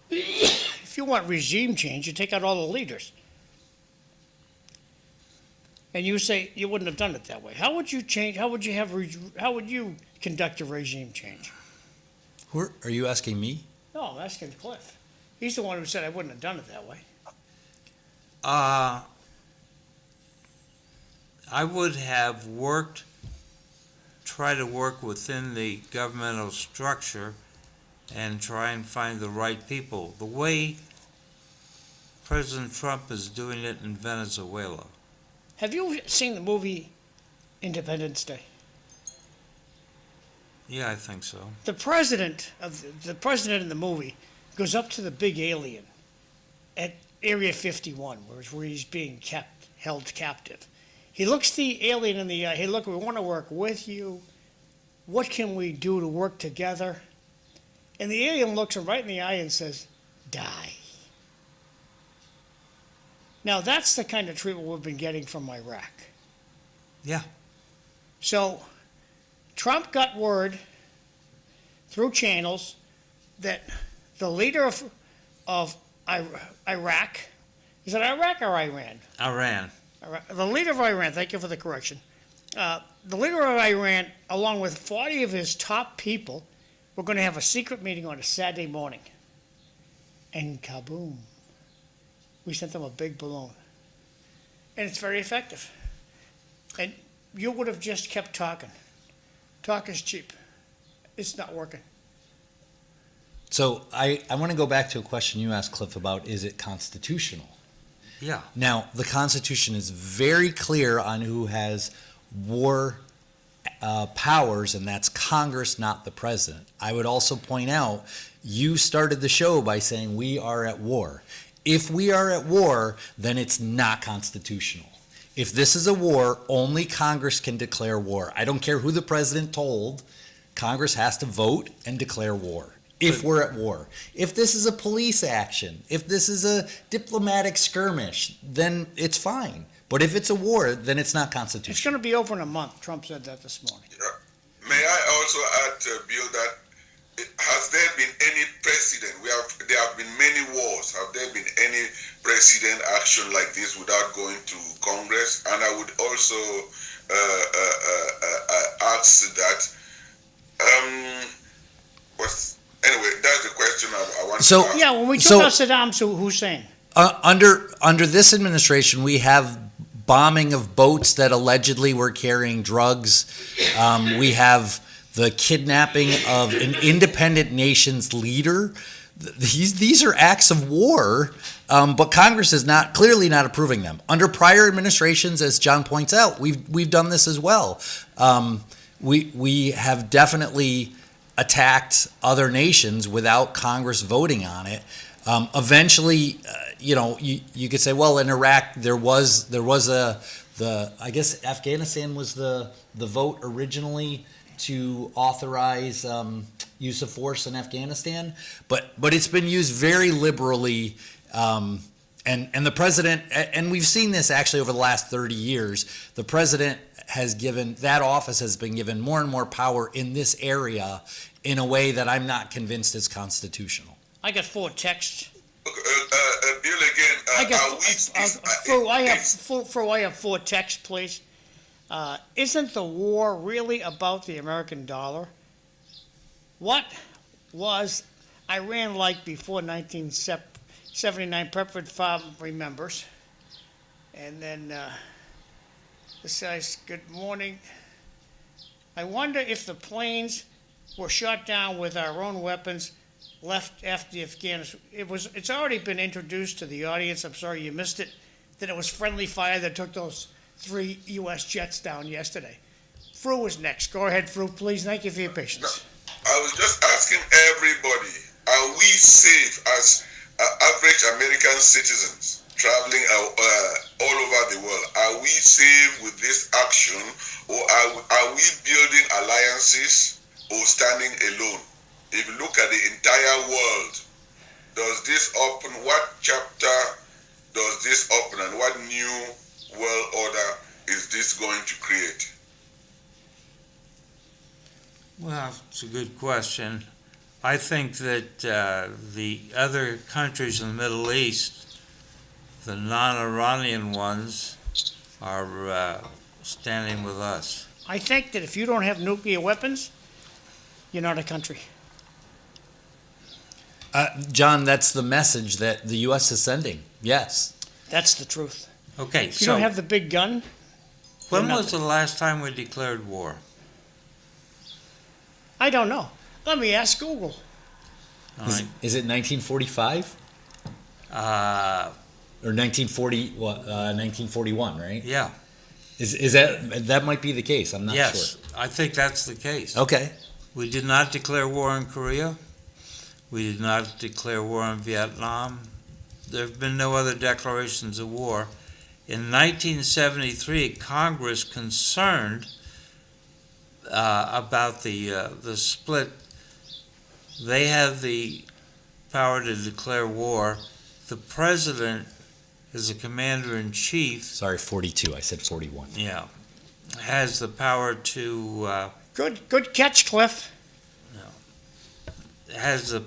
If you want regime change, you take out all the leaders. And you say you wouldn't have done it that way. How would you change? How would you conduct a regime change? Are you asking me? No, I'm asking Cliff. He's the one who said I wouldn't have done it that way. I would have try to work within the governmental structure and try and find the right people. The way President Trump is doing it in Venezuela. Have you seen the movie Independence Day? Yeah, I think so. The president in the movie goes up to the big alien at Area 51, where he's being held captive. He looks the alien in the eye. Hey, look, we want to work with you. What can we do to work together? And the alien looks him right in the eye and says, die. Now, that's the kind of treatment we've been getting from Iraq. Yeah. So, Trump got word through channels that the leader of Iraq, is it Iraq or Iran? Iran. The leader of Iran, thank you for the correction. The leader of Iran, along with 40 of his top people, were going to have a secret meeting on a Saturday morning. And kaboom. We sent them a big balloon. And it's very effective. And you would have just kept talking. Talk is cheap. It's not working. So I want to go back to a question you asked, Cliff, about is it constitutional? Yeah. Now, the Constitution is very clear on who has war powers, and that's Congress, not the president. I would also point out, you started the show by saying we are at war. If we are at war, then it's not constitutional. If this is a war, only Congress can declare war. I don't care who the president told, Congress has to vote and declare war. If we're at war. If this is a police action, if this is a diplomatic skirmish, then it's fine. But if it's a war, then it's not It's constitutional. going to be over in a month. Trump said that this morning. Yeah. May I also add, Bill, that has there been any precedent? There have been many wars. Have there been any precedent action like this without going to Congress? And I would also ask that. Anyway, that's the question I want to ask. Yeah, when we took out Saddam Hussein. Under this administration, we have bombing of boats that allegedly were carrying drugs. We have the kidnapping of an independent nation's leader. These are acts of war, but Congress is clearly not approving them. Under prior administrations, as John points out, we've done this as well. We have definitely attacked other nations without Congress voting on it. Eventually, you could say, well, in Iraq there was I guess Afghanistan was the vote originally to authorize use of force in Afghanistan, but it's been used very liberally, and the president, and we've seen this actually over the last 30 years. The president that office has been given more and more power in this area in a way that I'm not convinced is constitutional. I got 4 texts. Bill, again, I have 4 texts, please. Isn't the war really about the American dollar? What was Iran like before 1979? Peppered Farm remembers. And then this says, good morning. I wonder if the planes were shot down with our own weapons left after Afghanistan. It's already been introduced to the audience. I'm sorry you missed it. That it was friendly fire that took those 3 U.S. jets down yesterday. Fru was next. Go ahead, Fru, please. Thank you for your patience. I was just asking everybody, are we safe as average American citizens traveling all over the world? Are we safe with this action, or are we building alliances or standing alone? If you look at the entire world, does this open, what chapter does this open, and what new world order is this going to create? Well, it's a good question. I think that the other countries in the Middle East, the non-Iranian ones, are standing with us. I think that if you don't have nuclear weapons, you're not a country. John, that's the message that the U.S. is sending. Yes. That's the truth. Okay, If you don't have the big gun, when you're was nothing. the last time we declared war? I don't know. Let me ask Google. All right. Is it 1945 or 1941? Right? Yeah. Is that might be the case? I'm not Yes, I think that's the case. sure. Okay. We did not declare war in Korea. We did not declare war in Vietnam. There have been no other declarations of war. In 1973, Congress, concerned about the split, they have the power to declare war. The president is a commander-in-chief. Sorry, 42. I said 41. Yeah, has the power to Good catch, Cliff. has the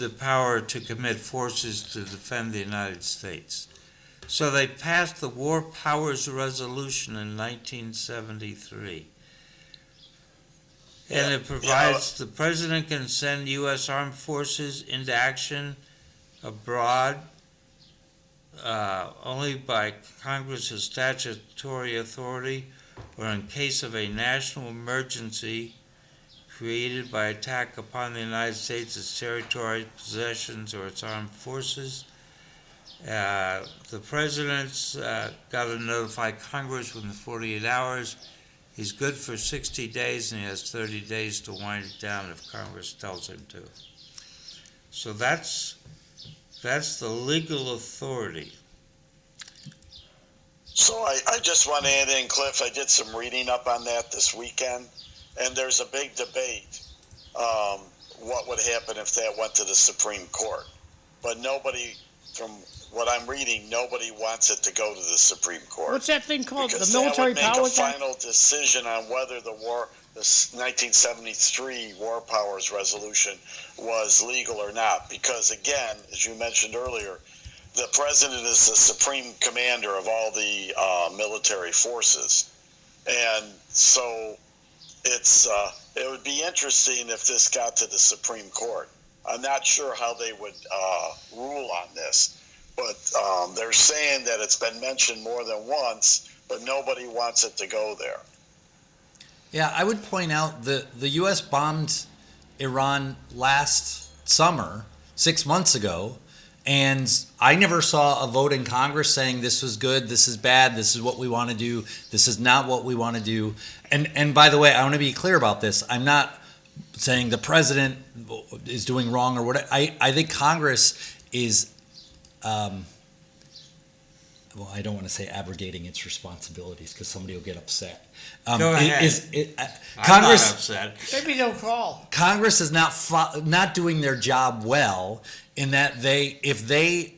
power to commit forces to defend the United States. So they passed the War Powers Resolution in 1973. And it provides the president can send U.S. armed forces into action abroad only by Congress's statutory authority or in case of a national emergency created by attack upon the United States, its territory, possessions, or its armed forces. The president's got to notify Congress within 48 hours. He's good for 60 days, and he has 30 days to wind it down if Congress tells him to. So that's the legal authority. So I just want to add in, Cliff, I did some reading up on that this weekend, and there's a big debate what would happen if that went to the Supreme Court. But nobody, from what I'm reading, nobody wants it to go to the Supreme Court. What's that thing called? Because The Military that would make Powers a Act? final decision on whether the 1973 War Powers Resolution was legal or not. Because again, as you mentioned earlier, the president is the supreme commander of all the military forces, and so it would be interesting if this got to the Supreme Court. I'm not sure how they would rule on this, but they're saying that it's been mentioned more than once, but nobody wants it to go there. Yeah, I would point out that the U.S. bombed Iran last summer, 6 months ago, and I never saw a vote in Congress saying this was good, this is bad, this is what we want to do, this is not what we want to do. And by the way, I want to be clear about this. I'm not saying the president is doing wrong or what. I think Congress is, well, I don't want to say abrogating its responsibilities because somebody will get upset. Go ahead. I'm Congress, not upset. Maybe they'll call. Congress is not doing their job well in that if they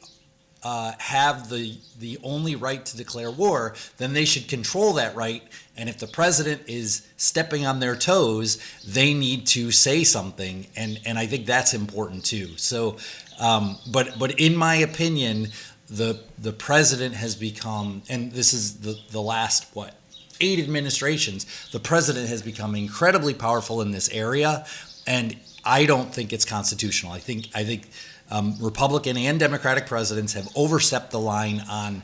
have the only right to declare war, then they should control that right. And if the president is stepping on their toes, they need to say something. And I think that's important too. So, but in my opinion, the president has become, and this is the last, 8 administrations, the president has become incredibly powerful in this area, and I don't think it's constitutional. I think Republican and Democratic presidents have overstepped the line on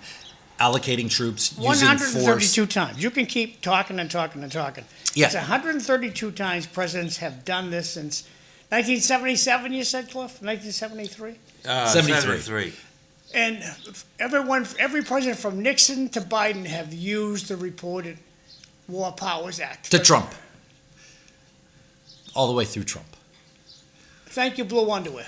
allocating troops using force. 132 times. You can keep talking and talking and talking. Yeah. It's 132 times presidents have done this since 1977, you said, Cliff? 1973? 73. And every president from Nixon to Biden have used the reported War Powers Act. To Trump. All the way through Trump. Thank you, blue underwear.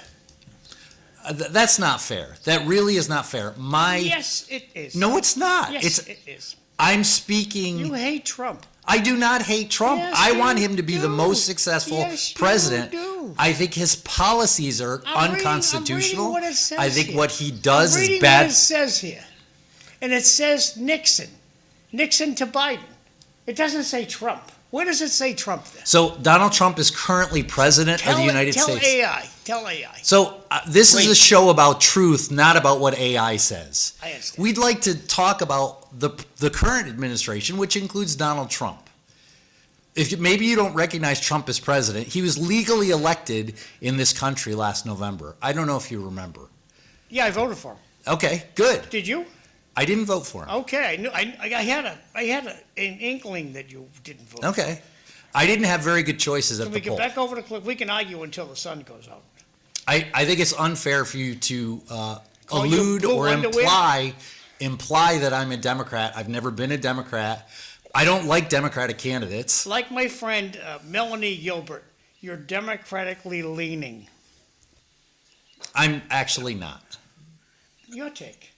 That's not fair. That really is not fair. Yes, it is. No, it's not. Yes, it is. I'm speaking. You hate Trump. I do not hate Trump. Yes, I you want him to be the do. most successful Yes, you president. do. I think his policies are unconstitutional. I'm reading what it says I think here. what he does I'm is reading bad. what it says here. And it says Nixon. Nixon to Biden. It doesn't say Trump. Where does it say Trump then? So Donald Trump is currently president of the United States. Tell AI. So this is a show about truth, not about what AI says. I understand. We'd like to talk about the current administration, which includes Donald Trump. Maybe you don't recognize Trump as president. He was legally elected in this country last November. I don't know if you remember. Yeah, I voted for him. Okay, good. Did you? I didn't vote for him. Okay, I had an inkling that you didn't vote. Okay. I didn't have very good choices at Can the we get poll. back over to Cliff? We can argue until the sun goes out. I think it's unfair for you to Call you allude blue or underwear? imply that I'm a Democrat. I've never been a Democrat. I don't like Democratic candidates. Like my friend Melanie Gilbert, you're democratically leaning. I'm actually not. Your take.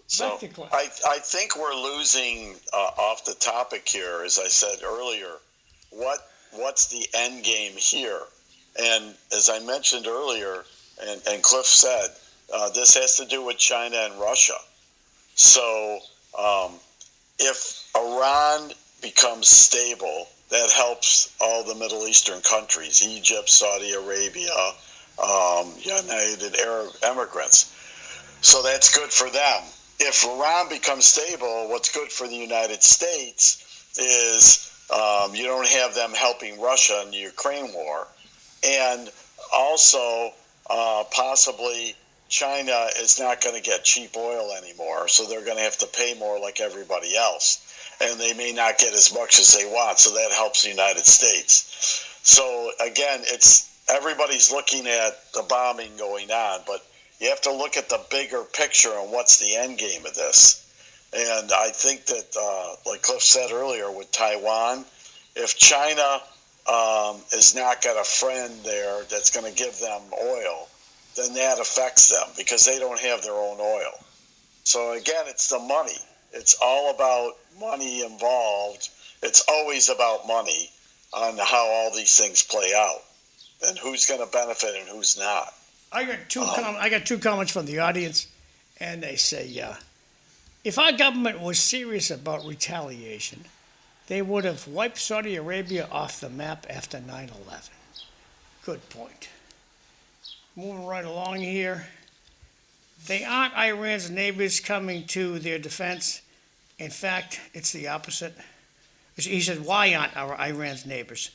So Back to Cliff. I think we're losing off the topic here, as I said earlier. What's the end game here? And as I mentioned earlier, and Cliff said, this has to do with China and Russia. So if Iran becomes stable, that helps all the Middle Eastern countries, Egypt, Saudi Arabia, United Arab Emirates. So that's good for them. If Iran becomes stable, what's good for the United States is you don't have them helping Russia in the Ukraine war. And also, possibly, China is not going to get cheap oil anymore, so they're going to have to pay more like everybody else. And they may not get as much as they want, so that helps the United States. So, again, everybody's looking at the bombing going on, but you have to look at the bigger picture and what's the end game of this. And I think that, like Cliff said earlier, with Taiwan, if China is not got a friend there that's going to give them oil, then that affects them because they don't have their own oil. So again, it's the money. It's all about money involved. It's always about money on how all these things play out and who's going to benefit and who's not. I got two comments from the audience, and they say, if our government was serious about retaliation, they would have wiped Saudi Arabia off the map after 9/11. Good point. Moving right along here. They aren't Iran's neighbors coming to their defense. In fact, it's the opposite. He said, why aren't our Iran's neighbors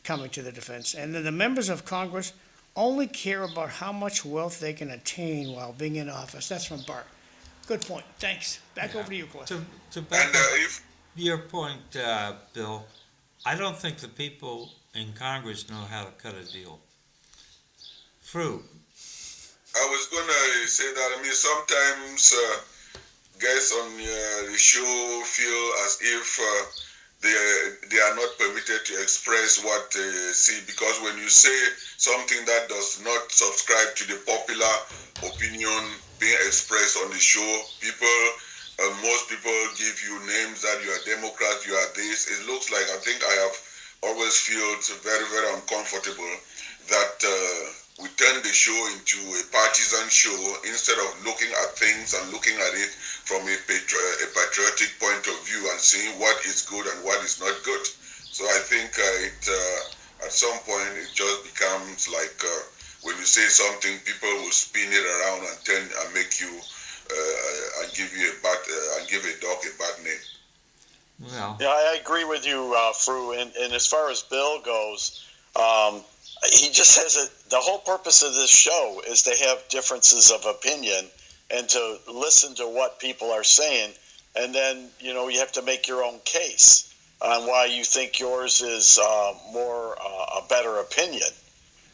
coming to the defense? And then the members of Congress only care about how much wealth they can attain while being in office. That's from Bart. Good point. Thanks. Back over to you, Cliff. To back up your point, Bill, I don't think the people in Congress know how to cut a deal. Fru. I was going to say that, sometimes guests on the show feel as if they are not permitted to express what they see, because when you say something that does not subscribe to the popular opinion being expressed on the show, most people give you names that you are Democrat, you are this. It looks like, I think I have always felt very, very uncomfortable that we turn the show into a partisan show instead of looking at things and looking at it from a patriotic point of view and seeing what is good and what is not good. So I think at some point it just becomes like when you say something, people will spin it around and turn and make you and give you and give a dog a bad name. Well, Yeah, I agree with you, Fru. And as far as Bill goes, he just has the whole purpose of this show is to have differences of opinion and to listen to what people are saying. And then, you have to make your own case on why you think yours is more a better opinion.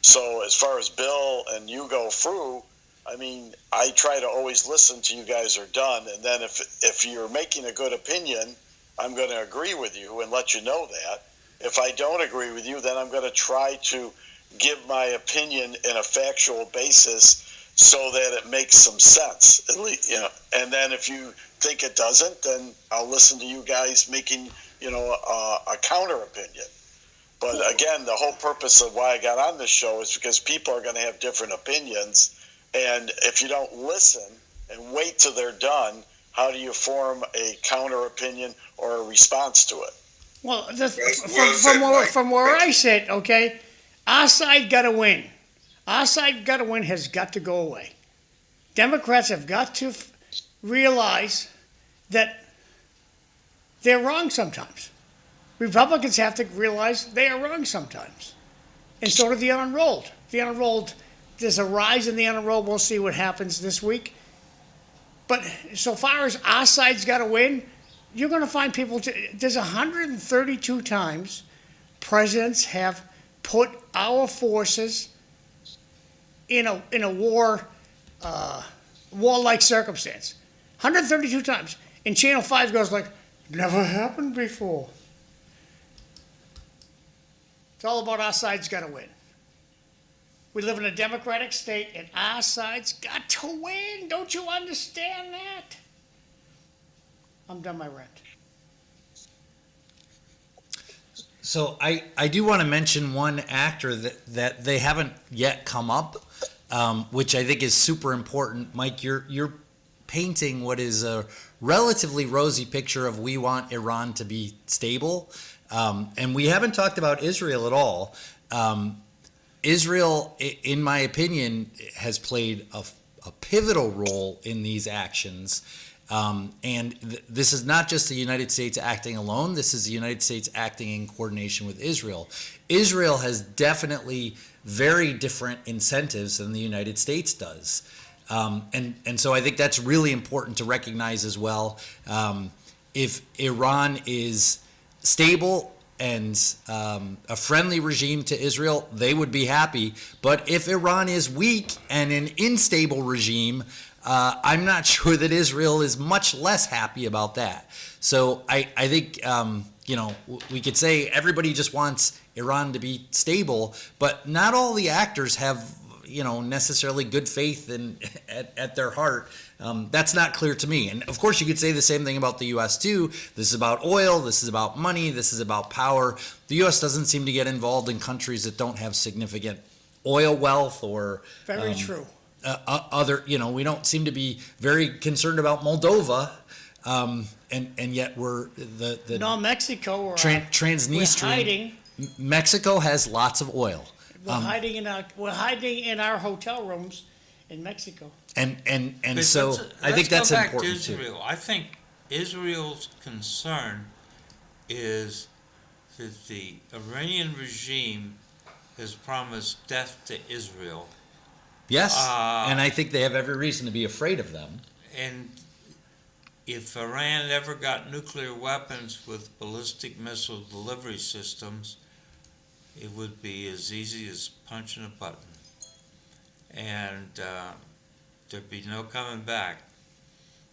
So as far as Bill and you go, Fru, I mean, I try to always listen to you guys are done. And then if you're making a good opinion, I'm going to agree with you and let you know that. If I don't agree with you, then I'm going to try to give my opinion in a factual basis so that it makes some sense. At least, and then if you think it doesn't, then I'll listen to you guys making, a counter opinion. But again, the whole purpose of why I got on this show is because people are going to have different opinions. And if you don't listen and wait till they're done, how do you form a counter opinion or a response to it? Well, from where I sit, okay, our side got to win. Our side got to win has got to go away. Democrats have got to realize that they're wrong sometimes. Republicans have to realize they are wrong sometimes. And so do the unenrolled. The unenrolled, there's a rise in the unenrolled. We'll see what happens this week. But so far as our side's got to win, you're going to find people. There's 132 times presidents have put our forces in a war-like circumstance. 132 times. And Channel 5 goes like, never happened before. It's all about our side's got to win. We live in a democratic state, and our side's got to win. Don't you understand that? I'm done my rant. So I do want to mention one actor that they haven't yet come up, which I think is super important. Mike, you're painting what is a relatively rosy picture of we want Iran to be stable, and we haven't talked about Israel at all. Israel, in my opinion, has played a pivotal role in these actions. And this is not just the United States acting alone. This is the United States acting in coordination with Israel. Israel has definitely very different incentives than the United States does. And so I think that's really important to recognize as well. If Iran is stable and a friendly regime to Israel, they would be happy. But if Iran is weak and an unstable regime, I'm not sure that Israel is much less happy about that. So I think, we could say everybody just wants Iran to be stable, but not all the actors have, necessarily good faith at their heart. That's not clear to me. And of course, you could say the same thing about the U.S. too. This is about oil. This is about money. This is about power. The U.S. doesn't seem to get involved in countries that don't have significant oil wealth or Very true. Other, we don't seem to be very concerned about Moldova, and yet we're the Mexico. Transnistria. We're hiding. Mexico has lots of oil. We're hiding in our hotel rooms in Mexico. And so I think that's let's go back important to Israel. too. I think Israel's concern is that the Iranian regime has promised death to Israel. Yes, and I think they have every reason to be afraid of them. And if Iran ever got nuclear weapons with ballistic missile delivery systems, it would be as easy as punching a button. And there'd be no coming back.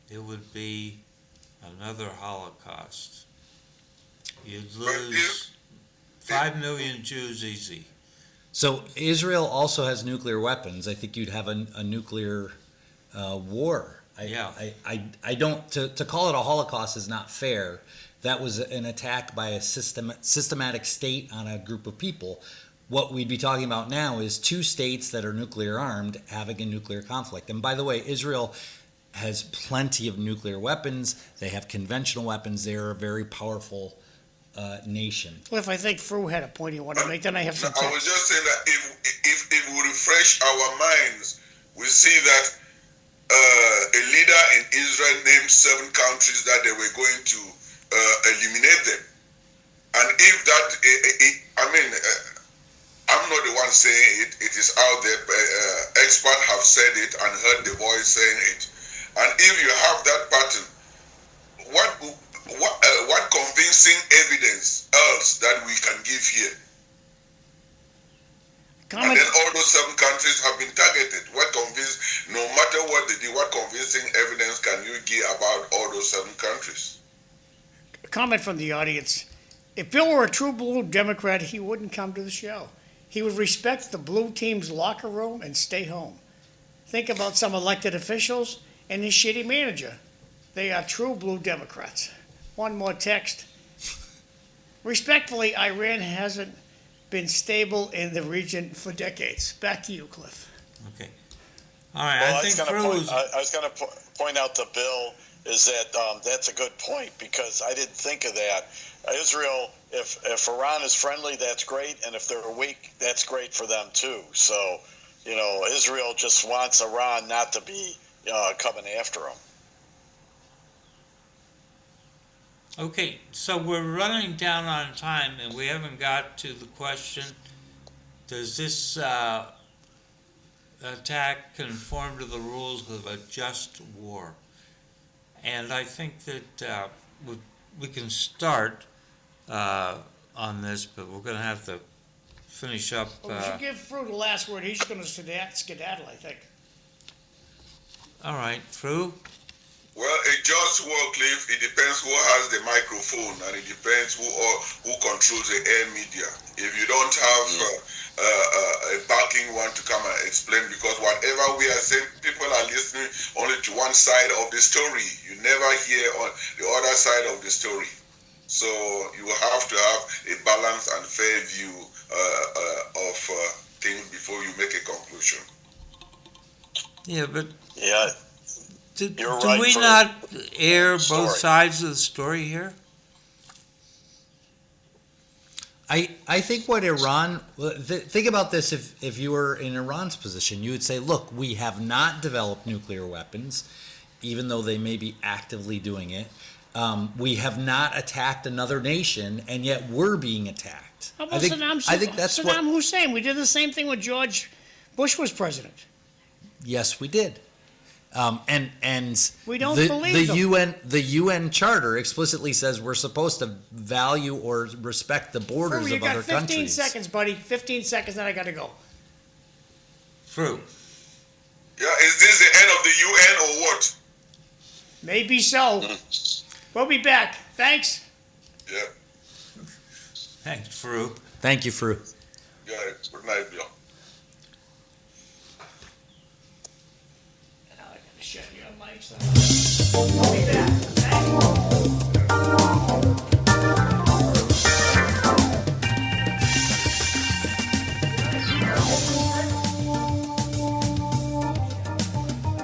It would be another Holocaust. You'd lose 5 million Jews easy. So Israel also has nuclear weapons. I think you'd have a nuclear war. I don't, to call it a Holocaust is not fair. That was an attack by a systematic state on a group of people. What we'd be talking about now is two states that are nuclear armed having a nuclear conflict. And by the way, Israel has plenty of nuclear weapons. They have conventional weapons. They're a very powerful nation. Cliff, I think Fru had a point you want to make. Then I have some I was just saying that if we refresh our minds, we see that a leader in Israel named 7 countries that they were going to eliminate them. And if that, I'm not the one saying it, it is out there, experts have said it and heard the voice saying it. And if you have that pattern, what convincing evidence else that we can give here? And then all those 7 countries have been targeted. No matter what they do, what convincing evidence can you give about all those 7 countries? A comment from the audience. If Bill were a true blue Democrat, he wouldn't come to the show. He would respect the blue team's locker room and stay home. Think about some elected officials and his shitty manager. They are true blue Democrats. One more text. Respectfully, Iran hasn't been stable in the region for decades. Back to you, Cliff. Okay. All right. Well, I think I was going to point out to Bill is that that's a good point because I didn't think of that. Israel, if Iran is friendly, that's great, and if they're weak, that's great for them too. So, Israel just wants Iran not to be coming after them. Okay, so we're running down on time, and we haven't got to the question, does this attack conform to the rules of a just war? And I think that we can start on this, but we're going to have to finish up. Well, we should give Fru the last word. He's going to skedaddle, I think. All right, Fru? Well, a just war, Cliff, it depends who has the microphone, and it depends who controls the air media. If you don't have a backing one to come and explain, because whatever we are saying, people are listening only to one side of the story. You never hear on the other side of the story. So you have to have a balanced and fair view of things before you make a conclusion. Yeah, but... Yeah. Do right we not air both sides of the story here? I think what Iran, think about this, if you were in Iran's position, you would say, look, we have not developed nuclear weapons, even though they may be actively doing it. We have not attacked another nation, and yet we're being attacked. How about Saddam Hussein? We did the same thing when George Bush was president. Yes, we did. And we don't believe them. The UN Charter explicitly says we're supposed to value or respect the borders of other countries. You got 15 seconds, buddy. 15 seconds, then I got to go. Fru. Yeah, is this the end of the UN or what? Maybe so. We'll be back. Thanks. Yeah. Thanks, Fru. Thank you, Fru. Yeah, good night, Bill. Shut your mics off. I'll be back.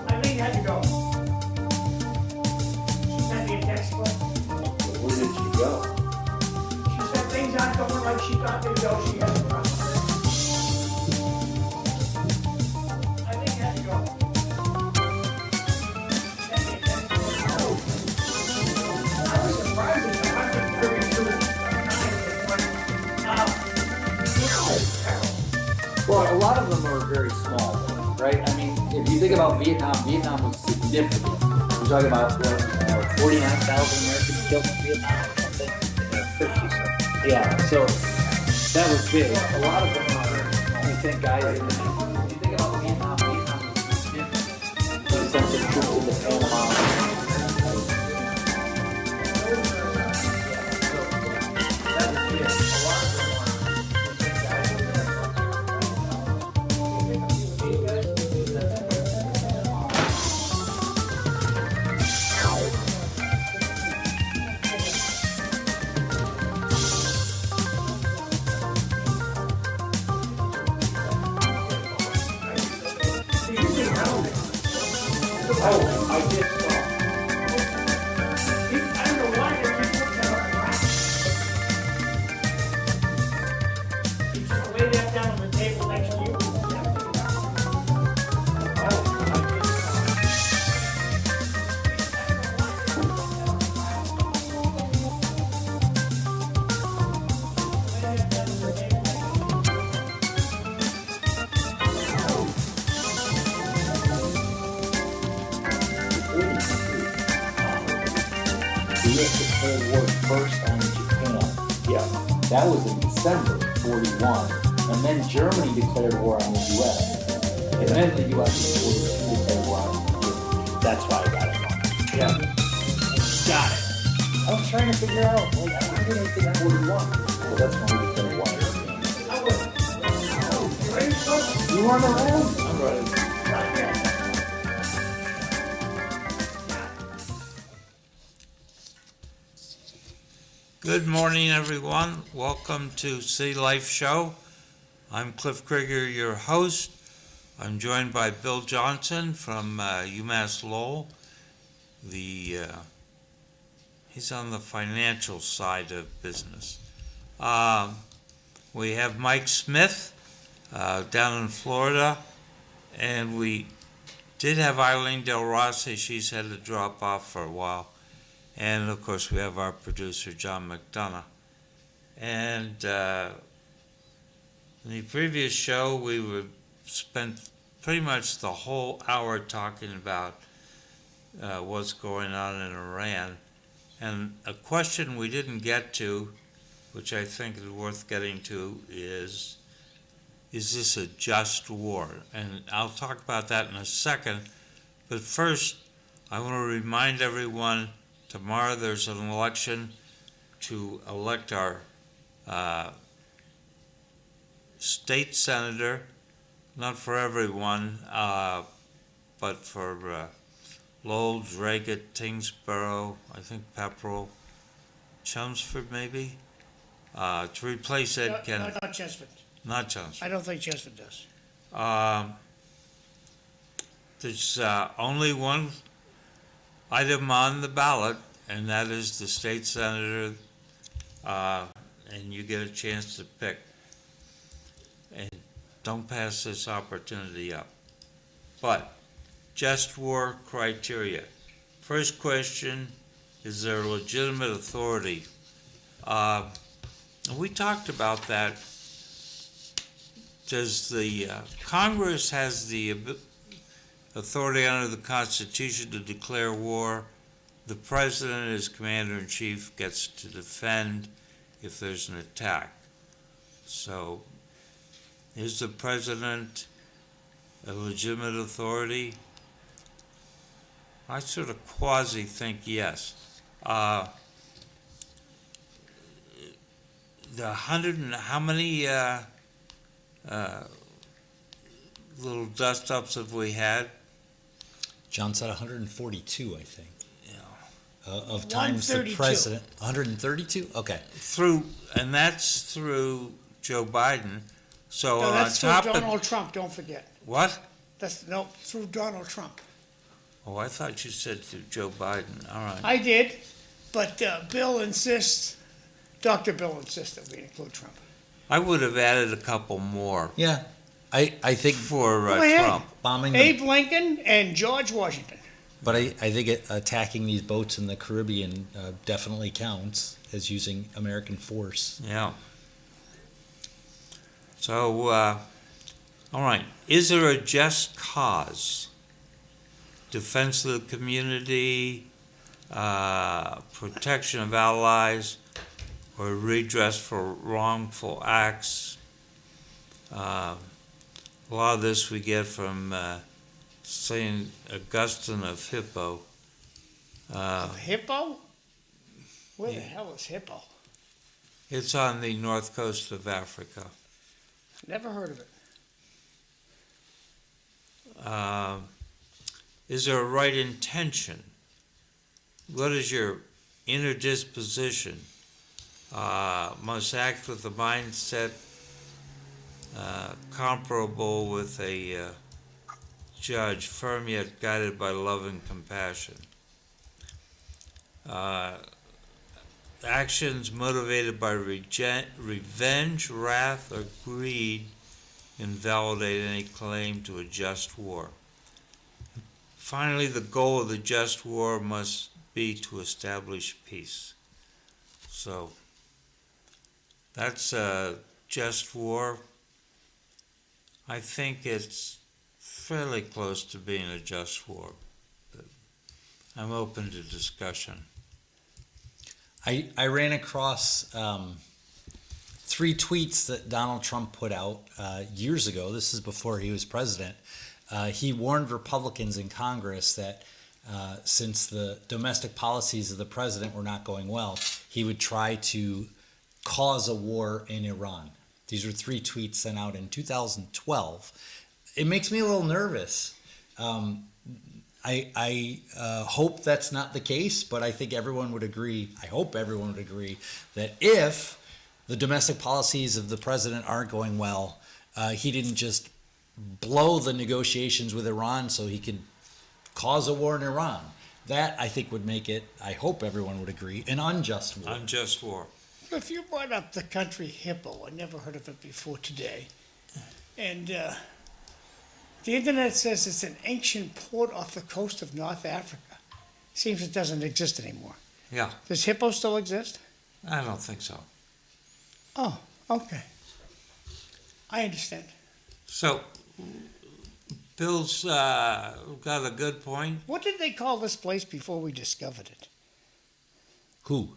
Eileen had to go. She sent me a text. Where did she go? She said things aren't going like she thought they'd go. She has to run. Eileen had to go. Well, a lot of them are very small, right? I mean, if you think about Vietnam, Vietnam was significant. We're talking about 49,000 Americans killed in Vietnam or something. Yeah, so that was big. A lot of them are, I think, guys in the if you think about Vietnam, Vietnam was significant. They sent the troops into Panama. U.S. declared war first on Japan. Yeah. That was in December 41. And then Germany declared war on the U.S. And then the U.S. declared war on Germany. That's why I got it wrong. Yeah. Got it. I was trying to figure out, like, why did I think 41? Well, that's when we declared war on Japan. You want to roll? I'm ready. Good morning, everyone. Welcome to City Life Show. I'm Cliff Krieger, your host. I'm joined by Bill Johnson from UMass Lowell. He's on the financial side of business. We have Mike Smith down in Florida, and we did have Eileen Delrossi. She's had to drop off for a while. And of course, we have our producer, John McDonough. And in the previous show, we spent pretty much the whole hour talking about what's going on in Iran. And a question we didn't get to, which I think is worth getting to, is this a just war? And I'll talk about that in a second. But first, I want to remind everyone, tomorrow there's an election to elect our state senator, not for everyone, but for Lowell, Dragut, Tewksbury, I think Pepperell, Chelmsford maybe, to replace Ed Kennedy. Not Chesford. Not Chelmsford. I don't think Chesford does. There's only one item on the ballot, and that is the state senator, and you get a chance to pick. And don't pass this opportunity up. But just war criteria. First question, is there legitimate authority? We talked about that. Does the Congress has the authority under the Constitution to declare war? The president, as commander-in-chief, gets to defend if there's an attack. So, is the president a legitimate authority? I sort of quasi think yes. The how many little dust-ups have we had? John said 142, I think. Yeah. Of times the 132. president. 132? Okay. And that's through Joe Biden. So No, that's on through top Donald Trump, don't forget. what? Through Donald Trump. Oh, I thought you said through Joe Biden. All right. I did, but Bill insists, Dr. Bill insists that we include Trump. I would have added a couple more Yeah. I think for Go ahead. Trump. bombing Abe Lincoln and George Washington. but I think attacking these boats in the Caribbean definitely counts as using American force. Yeah. So, all right. Is there a just cause? Defense of the community, protection of allies, or redress for wrongful acts? A lot of this we get from St. Augustine of Hippo. Hippo? Where the hell is Hippo? It's on the north coast of Africa. Never heard of it. Is there a right intention? What is your inner disposition? Must act with a mindset comparable with a judge, firm yet guided by love and compassion. Actions motivated by revenge, wrath, or greed invalidate any claim to a just war. Finally, the goal of the just war must be to establish peace. So, that's a just war. I think it's fairly close to being a just war, but I'm open to discussion. I ran across 3 tweets that Donald Trump put out years ago. This is before he was president. He warned Republicans in Congress that since the domestic policies of the president were not going well, he would try to cause a war in Iran. These were 3 tweets sent out in 2012. It makes me a little nervous. I hope that's not the case, but I think everyone would agree, I hope everyone would agree, that if the domestic policies of the president aren't going well, he didn't just blow the negotiations with Iran so he could cause a war in Iran. That, I think, would make it, I hope everyone would agree, an unjust war. Unjust war. If you brought up the country hippo, I never heard of it before today. And the internet says it's an ancient port off the coast of North Africa. Seems it doesn't exist anymore. Yeah, Does hippo still exist? I don't think so. Oh, okay. I understand. So, Bill's got a good point. What did they call this place before we discovered it? Who?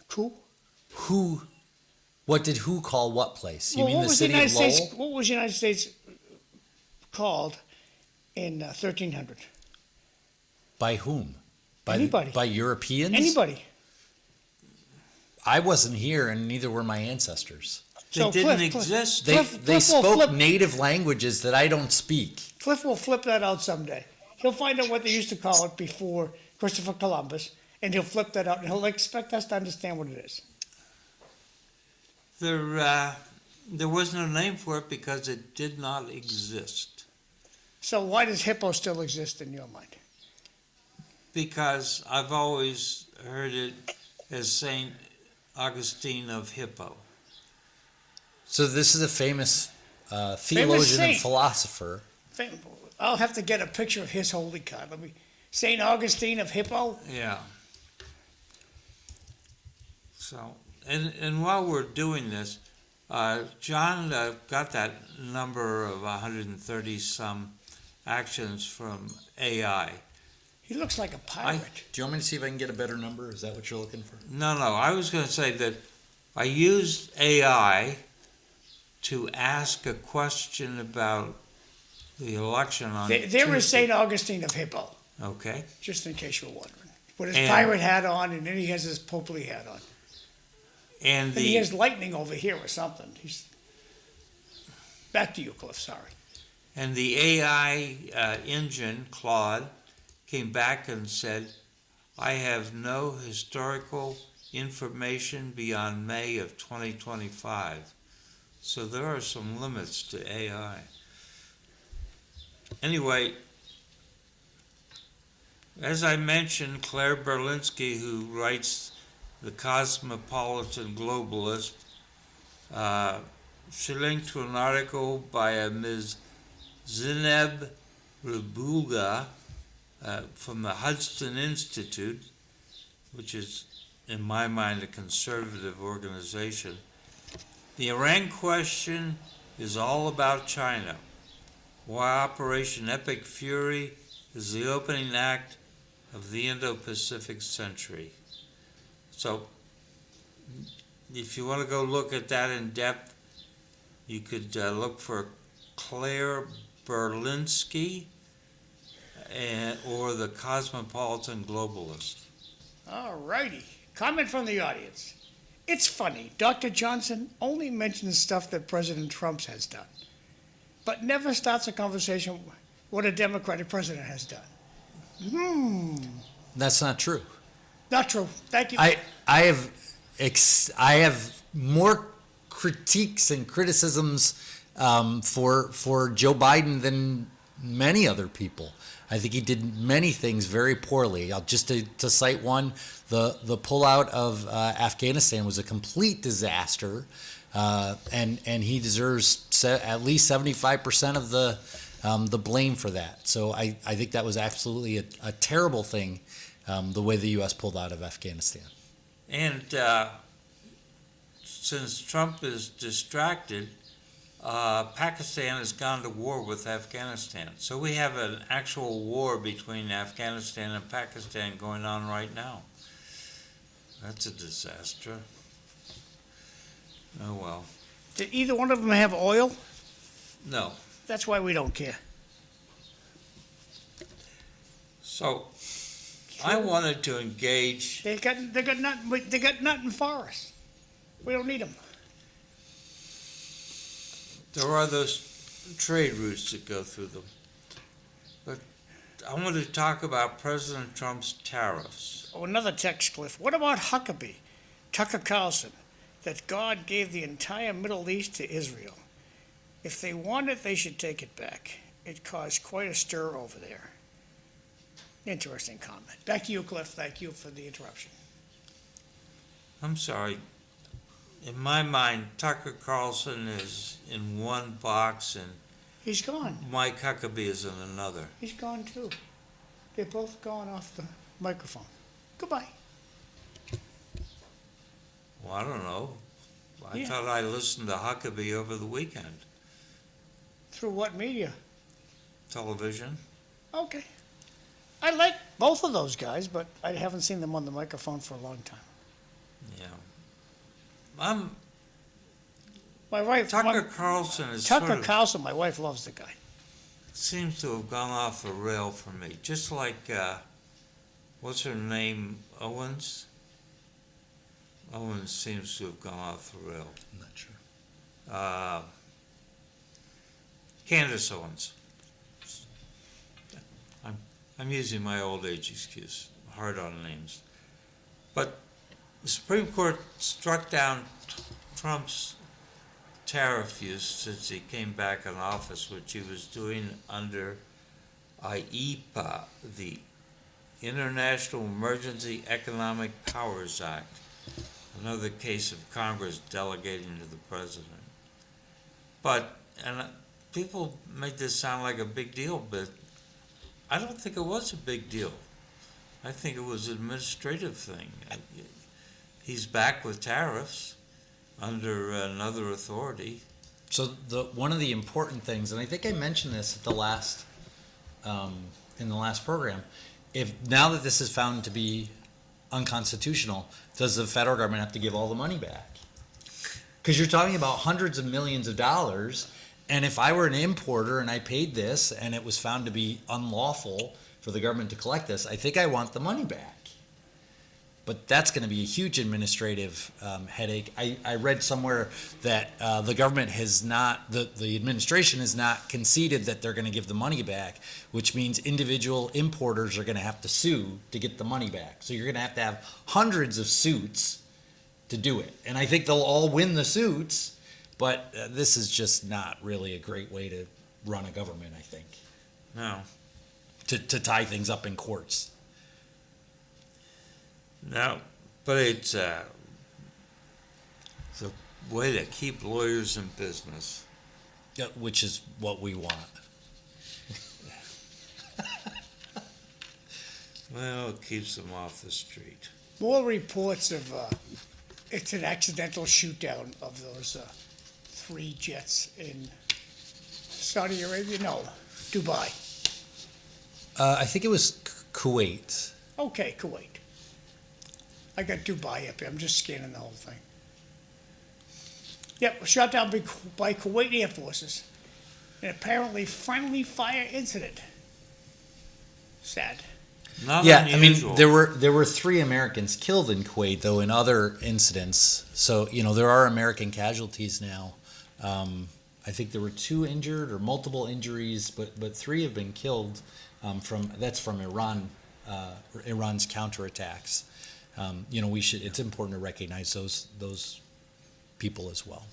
Cool? Who? What did who call what place? You Well, mean what the was city of Lowell? What was the United States called in 1300? By whom? By Anybody. By Europeans? Anybody. I wasn't here, and neither were my ancestors. They So didn't Cliff- exist. They Cliff will spoke flip- native languages that I don't speak. Cliff will flip that out someday. He'll find out what they used to call it before Christopher Columbus, and he'll flip that out, and he'll expect us to understand what it is. There was no name for it because it did not exist. So why does hippo still exist in your mind? Because I've always heard it as Saint Augustine of Hippo. So this is a famous theologian and saint. philosopher. I'll have to get a picture of his holy card. Let me. St. Augustine of Hippo? Yeah. So, and while we're doing this, John got that number of 130 some actions from AI. He looks like a pirate. Do you want me to see if I can get a better number? Is that what you're looking for? No, I was going to say that I used AI to ask a question about the election on There is Tuesday. St. Augustine of Hippo, Okay. just in case you're wondering. With his And- pirate hat on, and then he has his popely hat on. And And he has lightning over here or something. He's back to you, Cliff. Sorry. And the AI engine, Claude, came back and said, I have no historical information beyond May of 2025. So there are some limits to AI. Anyway, as I mentioned, Claire Berlinski, who writes The Cosmopolitan Globalist, she linked to an article by a Ms. Zineb Rabuga from the Hudson Institute, which is, in my mind, a conservative organization. The Iran question is all about China. Why Operation Epic Fury is the opening act of the Indo-Pacific century. So, if you want to go look at that in depth, you could look for Claire Berlinski or the Cosmopolitan Globalist. All righty. Comment from the audience. It's funny. Dr. Johnson only mentions stuff that President Trump has done, but never starts a conversation what a Democratic president has done. That's not true. Not true. Thank you. I have more critiques and criticisms for Joe Biden than many other people. I think he did many things very poorly. Just to cite one, the pullout of Afghanistan was a complete disaster, and he deserves at least 75% of the blame for that. So I think that was absolutely a terrible thing, the way the U.S. pulled out of Afghanistan. And since Trump is distracted, Pakistan has gone to war with Afghanistan. So we have an actual war between Afghanistan and Pakistan going on right now. That's a disaster. Oh, well. Did either one of them have oil? No. That's why we don't care. So, I wanted to engage. They got nothing for us. We don't need them. There are those trade routes that go through them. But I want to talk about President Trump's tariffs. Oh, another text, Cliff. What about Huckabee, Tucker Carlson, that God gave the entire Middle East to Israel? If they want it, they should take it back. It caused quite a stir over there. Interesting comment. Back to you, Cliff. Thank you for the interruption. I'm sorry. In my mind, Tucker Carlson is in one box and He's gone. Mike Huckabee is in another. He's gone too. They're both gone off the microphone. Goodbye. Well, I don't know. I Yeah. thought I listened to Huckabee over the weekend. Through what media? Television. Okay. I like both of those guys, but I haven't seen them on the microphone for a long time. Yeah. My wife, Tucker Carlson is Tucker sort of Carlson, my wife loves the guy. seems to have gone off the rail for me. Just like, what's her name, Owens? Owens seems to have gone off the rail. I'm not sure. Candace Owens. I'm using my old age excuse, hard on names. But the Supreme Court struck down Trump's tariff use since he came back in office, which he was doing under IEPA, the International Emergency Economic Powers Act, another case of Congress delegating to the president. But, and people make this sound like a big deal, but I don't think it was a big deal. I think it was an administrative thing. He's back with tariffs under another authority. So one of the important things, and I think I mentioned this at the last in the last program, if now that this is found to be unconstitutional, does the federal government have to give all the money back? Because you're talking about hundreds of millions of dollars, and if I were an importer and I paid this and it was found to be unlawful for the government to collect this, I think I want the money back. But that's going to be a huge administrative headache. I read somewhere that the government has not, the administration has not conceded that they're going to give the money back, which means individual importers are going to have to sue to get the money back. So you're going to have hundreds of suits to do it. And I think they'll all win the suits, but this is just not really a great way to run a government, I think. No. To tie things up in courts. No, but it's a way to keep lawyers in business. Yeah, which is what we want. Well, it keeps them off the street. More reports of it's an accidental shoot down of those 3 jets in Saudi Arabia. No, Dubai. I think it was Kuwait. Okay, Kuwait. I got Dubai up here. I'm just scanning the whole thing. Yep, shot down by Kuwait Air Forces. An apparently friendly fire incident. Sad. Not Yeah, unusual. I mean, there were 3 Americans killed in Kuwait, though, in other incidents. So, there are American casualties now. I think there were 2 injured or multiple injuries, but 3 have been killed from Iran, Iran's counterattacks. It's important to recognize those people as well.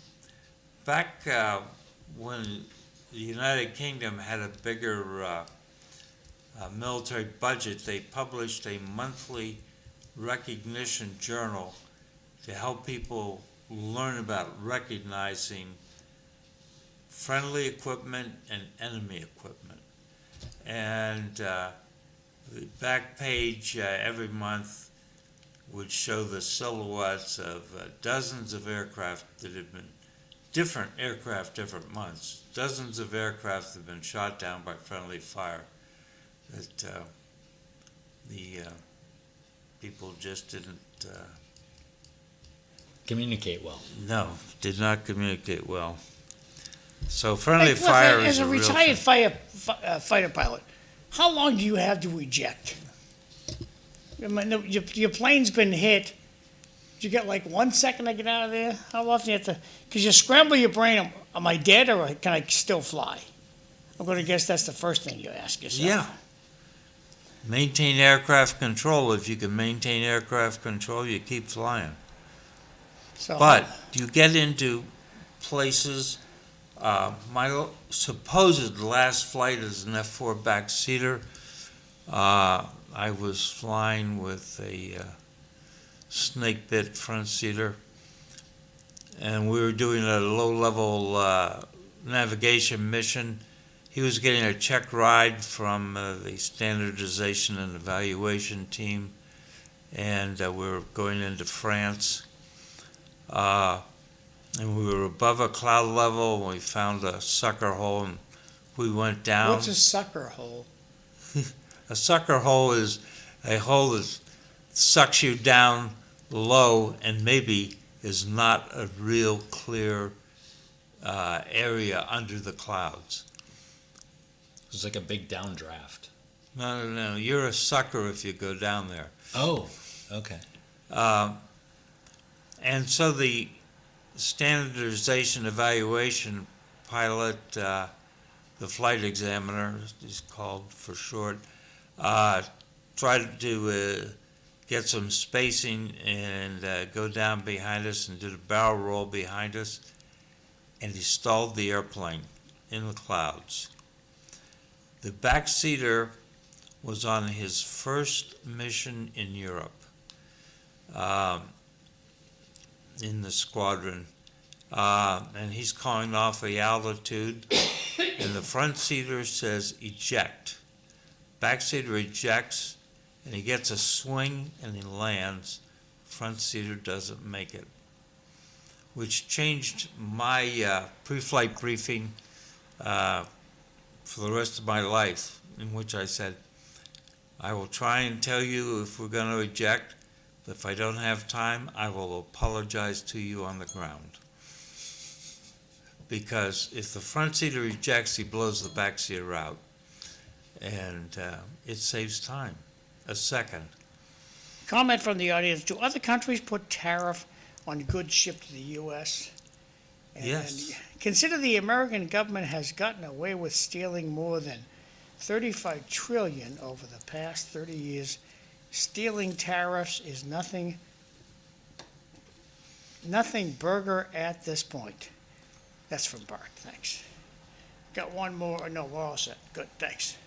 Back when the United Kingdom had a bigger military budget, they published a monthly recognition journal to help people learn about recognizing friendly equipment and enemy equipment. And the back page every month would show the silhouettes of dozens of aircraft that had been different aircraft, different months. Dozens of aircraft have been shot down by friendly fire that the people just didn't communicate well. No, did not communicate well. So friendly Hey, Cliff, fire as is a a real retired thing. fighter pilot, how long do you have to eject? I mean, your plane's been hit. You get like 1 second to get out of there? How often do you have to? Because you scramble your brain. Am I dead or can I still fly? I'm going to guess that's the first thing you ask yourself. Yeah. Maintain aircraft control. If you can maintain aircraft control, you keep flying. So, But you get into places. My supposed last flight is an F-4 backseater. I was flying with a snake bit front seater, and we were doing a low-level navigation mission. He was getting a check ride from the standardization and evaluation team, and we were going into France. And we were above a cloud level, and we found a sucker hole, and we went down. what's a sucker hole? A sucker hole is a hole that sucks you down low and maybe is not a real clear area under the clouds. It's like a big downdraft. No. You're a sucker if you go down there. Oh, okay. And so the standardization evaluation pilot, the flight examiner is called for short, tried to get some spacing and go down behind us and did a barrel roll behind us, and he stalled the airplane in the clouds. The backseater was on his first mission in Europe. In the squadron, and he's calling off the altitude, and the front seater says eject. Backseater ejects, and he gets a swing and he lands. Front seater doesn't make it, which changed my pre-flight briefing for the rest of my life, in which I said, I will try and tell you if we're going to eject. If I don't have time, I will apologize to you on the ground. Because if the front seater ejects, he blows the back seater out. And it saves time, a second. Comment from the audience: do other countries put tariff on goods shipped to the U.S.? And Yes. Consider the American government has gotten away with stealing more than $35 trillion over the past 30 years. Stealing tariffs is nothing burger at this point. That's from Bart, thanks. Got one more, no, we're all set. Good, thanks.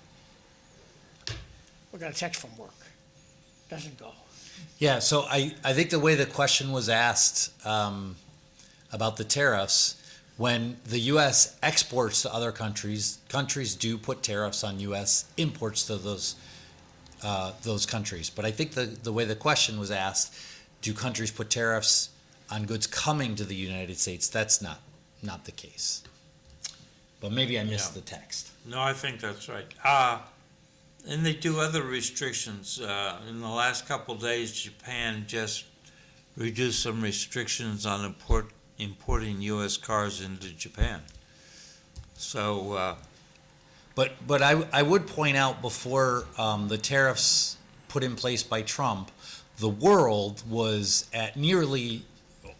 We got a text from work. Doesn't go. Yeah, so I think the way the question was asked about the tariffs, when the U.S. exports to other countries, countries do put tariffs on U.S. imports to those countries. But I think the way the question was asked, do countries put tariffs on goods coming to the United States? That's not the case. But maybe I missed the text. No, I think that's right. And they do other restrictions. In the last couple of days, Japan just reduced some restrictions on importing U.S. cars into Japan. So, But I would point out before the tariffs put in place by Trump, the world was at nearly,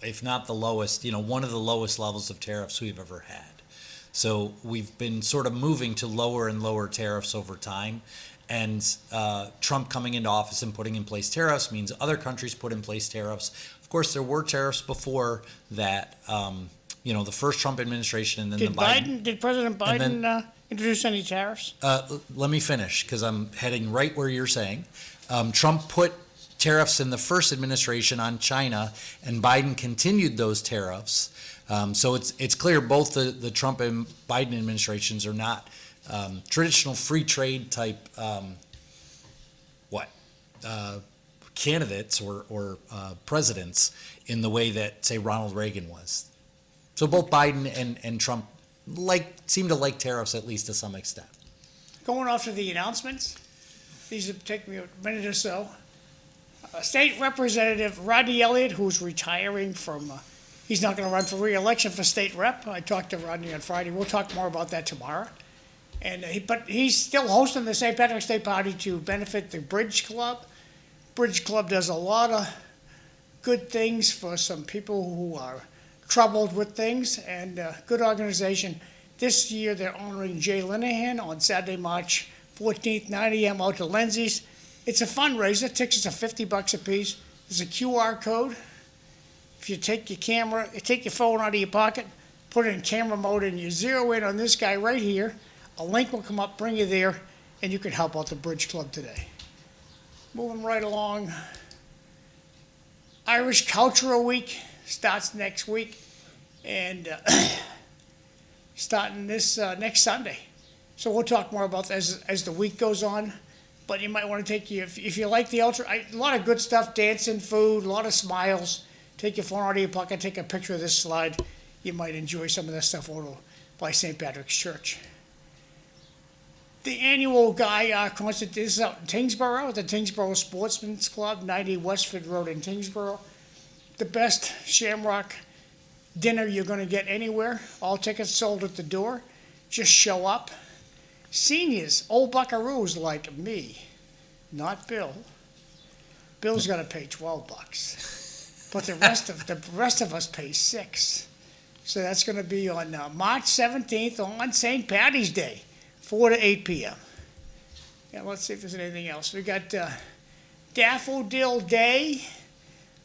if not the lowest, one of the lowest levels of tariffs we've ever had. So we've been sort of moving to lower and lower tariffs over time. And Trump coming into office and putting in place tariffs means other countries put in place tariffs. Of course, there were tariffs before that, the first Trump administration and then the Biden. Did President Biden introduce any tariffs? Let me finish, because I'm heading right where you're saying. Trump put tariffs in the first administration on China, and Biden continued those tariffs. So it's clear both the Trump and Biden administrations are not traditional free trade type candidates or presidents in the way that, say, Ronald Reagan was. So both Biden and Trump seem to like tariffs, at least to some extent. Going off to the announcements, these will take me a minute or so. State Representative Rodney Elliott, who's retiring from, he's not going to run for re-election for state rep. I talked to Rodney on Friday. We'll talk more about that tomorrow. And but he's still hosting the St. Patrick's Day party to benefit the Bridge Club. Bridge Club does a lot of good things for some people who are troubled with things, and good organization. This year they're honoring Jay Linehan on Saturday, March 14th, 9 a.m. out to Lindsay's. It's a fundraiser. Tickets are $50 a piece. There's a QR code. If you take your phone out of your pocket, put it in camera mode, and you zero in on this guy right here, a link will come up, bring you there, and you can help out the Bridge Club today. Moving right along. Irish Cultural Week starts next week, and starting this next Sunday. So we'll talk more about that as the week goes on. But you might want to take if you like the ultra, a lot of good stuff, dancing, food, a lot of smiles. Take your phone out of your pocket, take a picture of this slide. You might enjoy some of that stuff over by St. Patrick's Church. The annual Guy concert is out in Tingsboro at the Tingsboro Sportsman's Club, 90 Westford Road in Tingsboro. The best Shamrock dinner you're going to get anywhere. All tickets sold at the door. Just show up. Seniors, old buckaroos like me, not Bill. Bill's got to pay $12, but the rest of us pay $6. So that's going to be on March 17th on St. Patty's Day, 4 to 8 p.m. Yeah, let's see if there's anything else. We got Daffodil Day,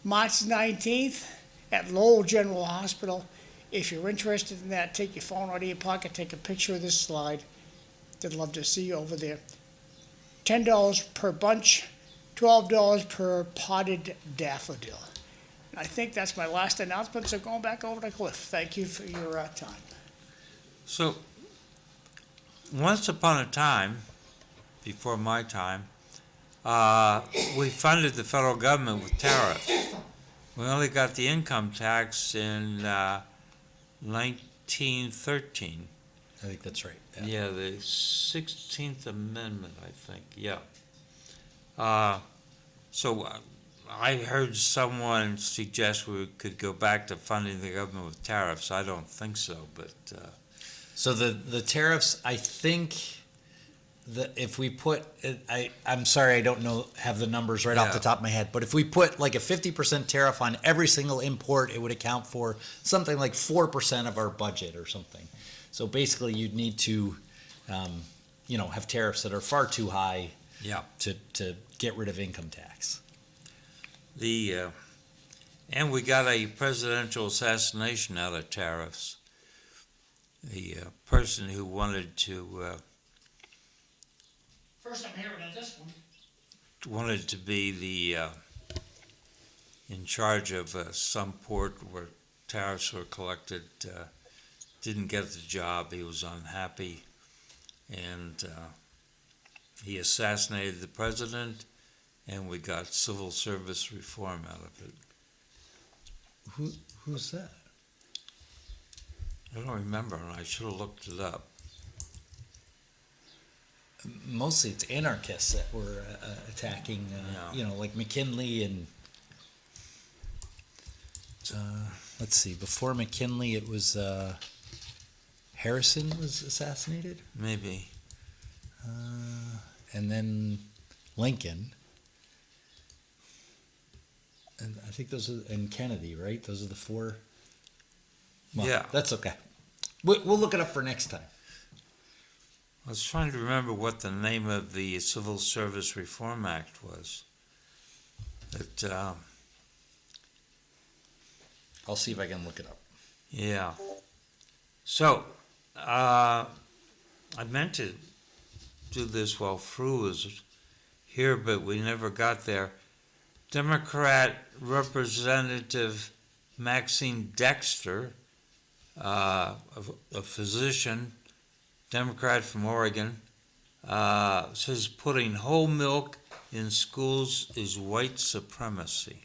March 19th at Lowell General Hospital. If you're interested in that, take your phone out of your pocket, take a picture of this slide. They'd love to see you over there. $10 per bunch, $12 per potted daffodil. And I think that's my last announcement, so going back over to Cliff. Thank you for your time. So, once upon a time, before my time, we funded the federal government with tariffs. We only got the income tax in 1913. I think that's right. Yeah, the 16th Amendment, I think, yeah. So I heard someone suggest we could go back to funding the government with tariffs. I don't think so, but... So the tariffs, I think that if we put, I'm sorry, I don't have the numbers right off the top of my head, but if we put like a 50% tariff on every single import, it would account for something like 4% of our budget or something. So basically, you'd need to, have tariffs that are far too high to get rid of income tax. And we got a presidential assassination out of tariffs. The person who wanted to First I'm hearing of this one. wanted to be the in charge of some port where tariffs were collected. Didn't get the job. He was unhappy, and he assassinated the president, and we got civil service reform out of it. Who's that? I don't remember, and I should have looked it up. Mostly it's anarchists that were attacking, like McKinley and, let's see, before McKinley it was Harrison was assassinated. Maybe. And then Lincoln. And I think and Kennedy, right? Those are the four. Well, yeah. That's okay. We'll look it up for next time. I was trying to remember what the name of the Civil Service Reform Act was. But, I'll see if I can look it up. Yeah. So, I meant to do this while Fru was here, but we never got there. Democrat Representative Maxine Dexter, a physician, Democrat from Oregon, says putting whole milk in schools is white supremacy.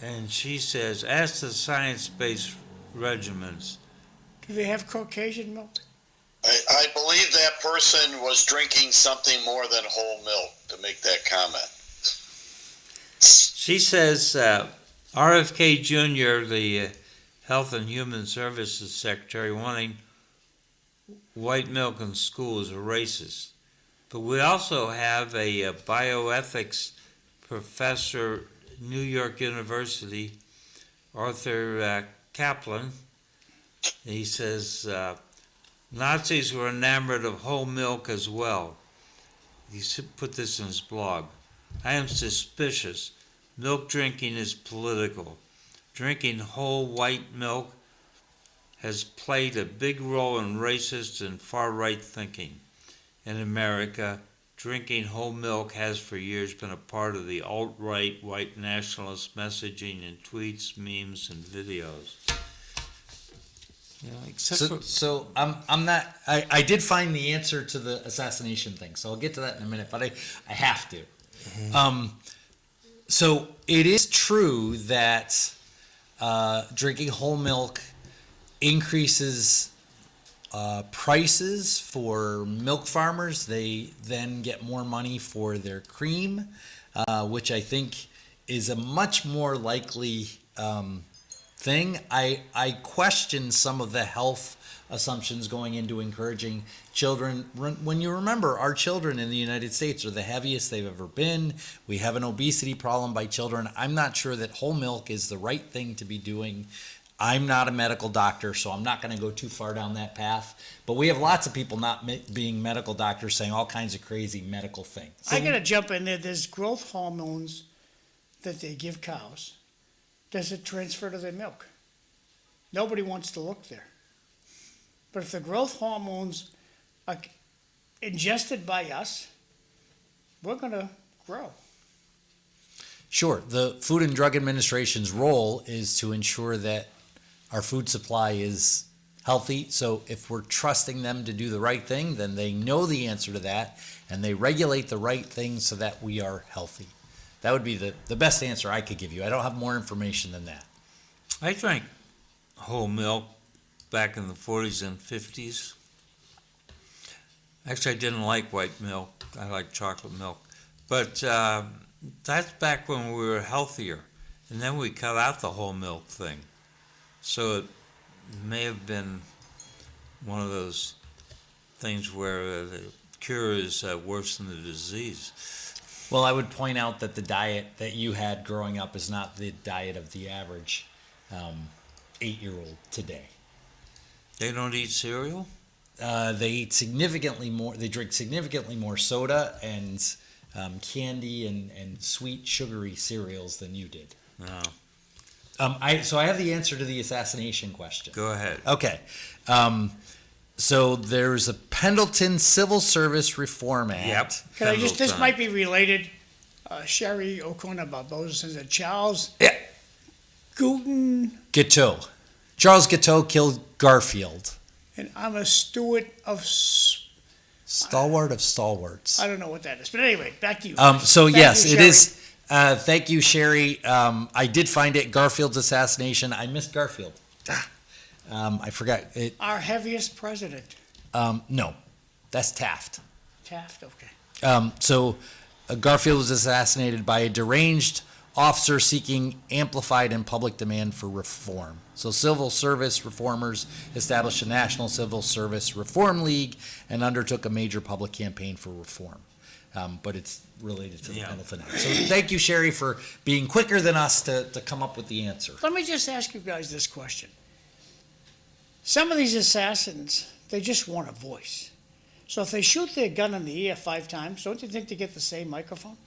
And she says, ask the science-based regimens. Do they have Caucasian milk? I believe that person was drinking something more than whole milk to make that comment. She says RFK Jr., the Health and Human Services Secretary, wanting white milk in schools is racist. But we also have a bioethics professor, New York University, Arthur Kaplan. He says Nazis were enamored of whole milk as well. He put this in his blog. I am suspicious. Milk drinking is political. Drinking whole white milk has played a big role in racist and far-right thinking. In America, drinking whole milk has for years been a part of the alt-right white nationalist messaging in tweets, memes, and videos. So I'm not. I did find the answer to the assassination thing, so I'll get to that in a minute. But I have to. So it is true that drinking whole milk increases prices for milk farmers. They then get more money for their cream, which I think is a much more likely thing. I question some of the health assumptions going into encouraging children. When you remember, our children in the United States are the heaviest they've ever been. We have an obesity problem by children. I'm not sure that whole milk is the right thing to be doing. I'm not a medical doctor, so I'm not going to go too far down that path. But we have lots of people not being medical doctors saying all kinds of crazy medical things. I got to jump in there. There's growth hormones that they give cows. Does it transfer to their milk? Nobody wants to look there. But if the growth hormones are ingested by us, we're going to grow. Sure. The Food and Drug Administration's role is to ensure that our food supply is healthy. So if we're trusting them to do the right thing, then they know the answer to that, and they regulate the right things so that we are healthy. That would be the best answer I could give you. I don't have more information than that. I drank whole milk back in the 40s and 50s. Actually, I didn't like white milk. I like chocolate milk. But that's back when we were healthier. And then we cut out the whole milk thing. So it may have been one of those things where the cure is worse than the disease. Well, I would point out that the diet that you had growing up is not the diet of the average 8-year-old today. They don't eat cereal? They eat significantly more. They drink significantly more soda and candy and sweet, sugary cereals than you did. No. So I have the answer to the assassination question. Go ahead. Okay. So there's a Pendleton Civil Service Reform Act. Yep. Can I just, this might be related. Sherry O'Connor Barbosa says that Charles Guiteau. Charles Guiteau killed Garfield. And I'm a steward of... Stalwart of stalwarts. I don't know what that is. But anyway, back to you. So Thank yes, you, it is. Thank you, Sherry. I did find it, Garfield's assassination. I missed Garfield. I forgot it. Our heaviest president. No, that's Taft. Taft, okay. So Garfield was assassinated by a deranged officer seeking amplified and public demand for reform. So civil service reformers established a National Civil Service Reform League and undertook a major public campaign for reform. But it's related to the Pendleton Act. So thank you, Sherry, for being quicker than us to come up with the answer. Let me just ask you guys this question. Some of these assassins, they just want a voice. So if they shoot their gun in the air 5 times, don't you think they get the same microphone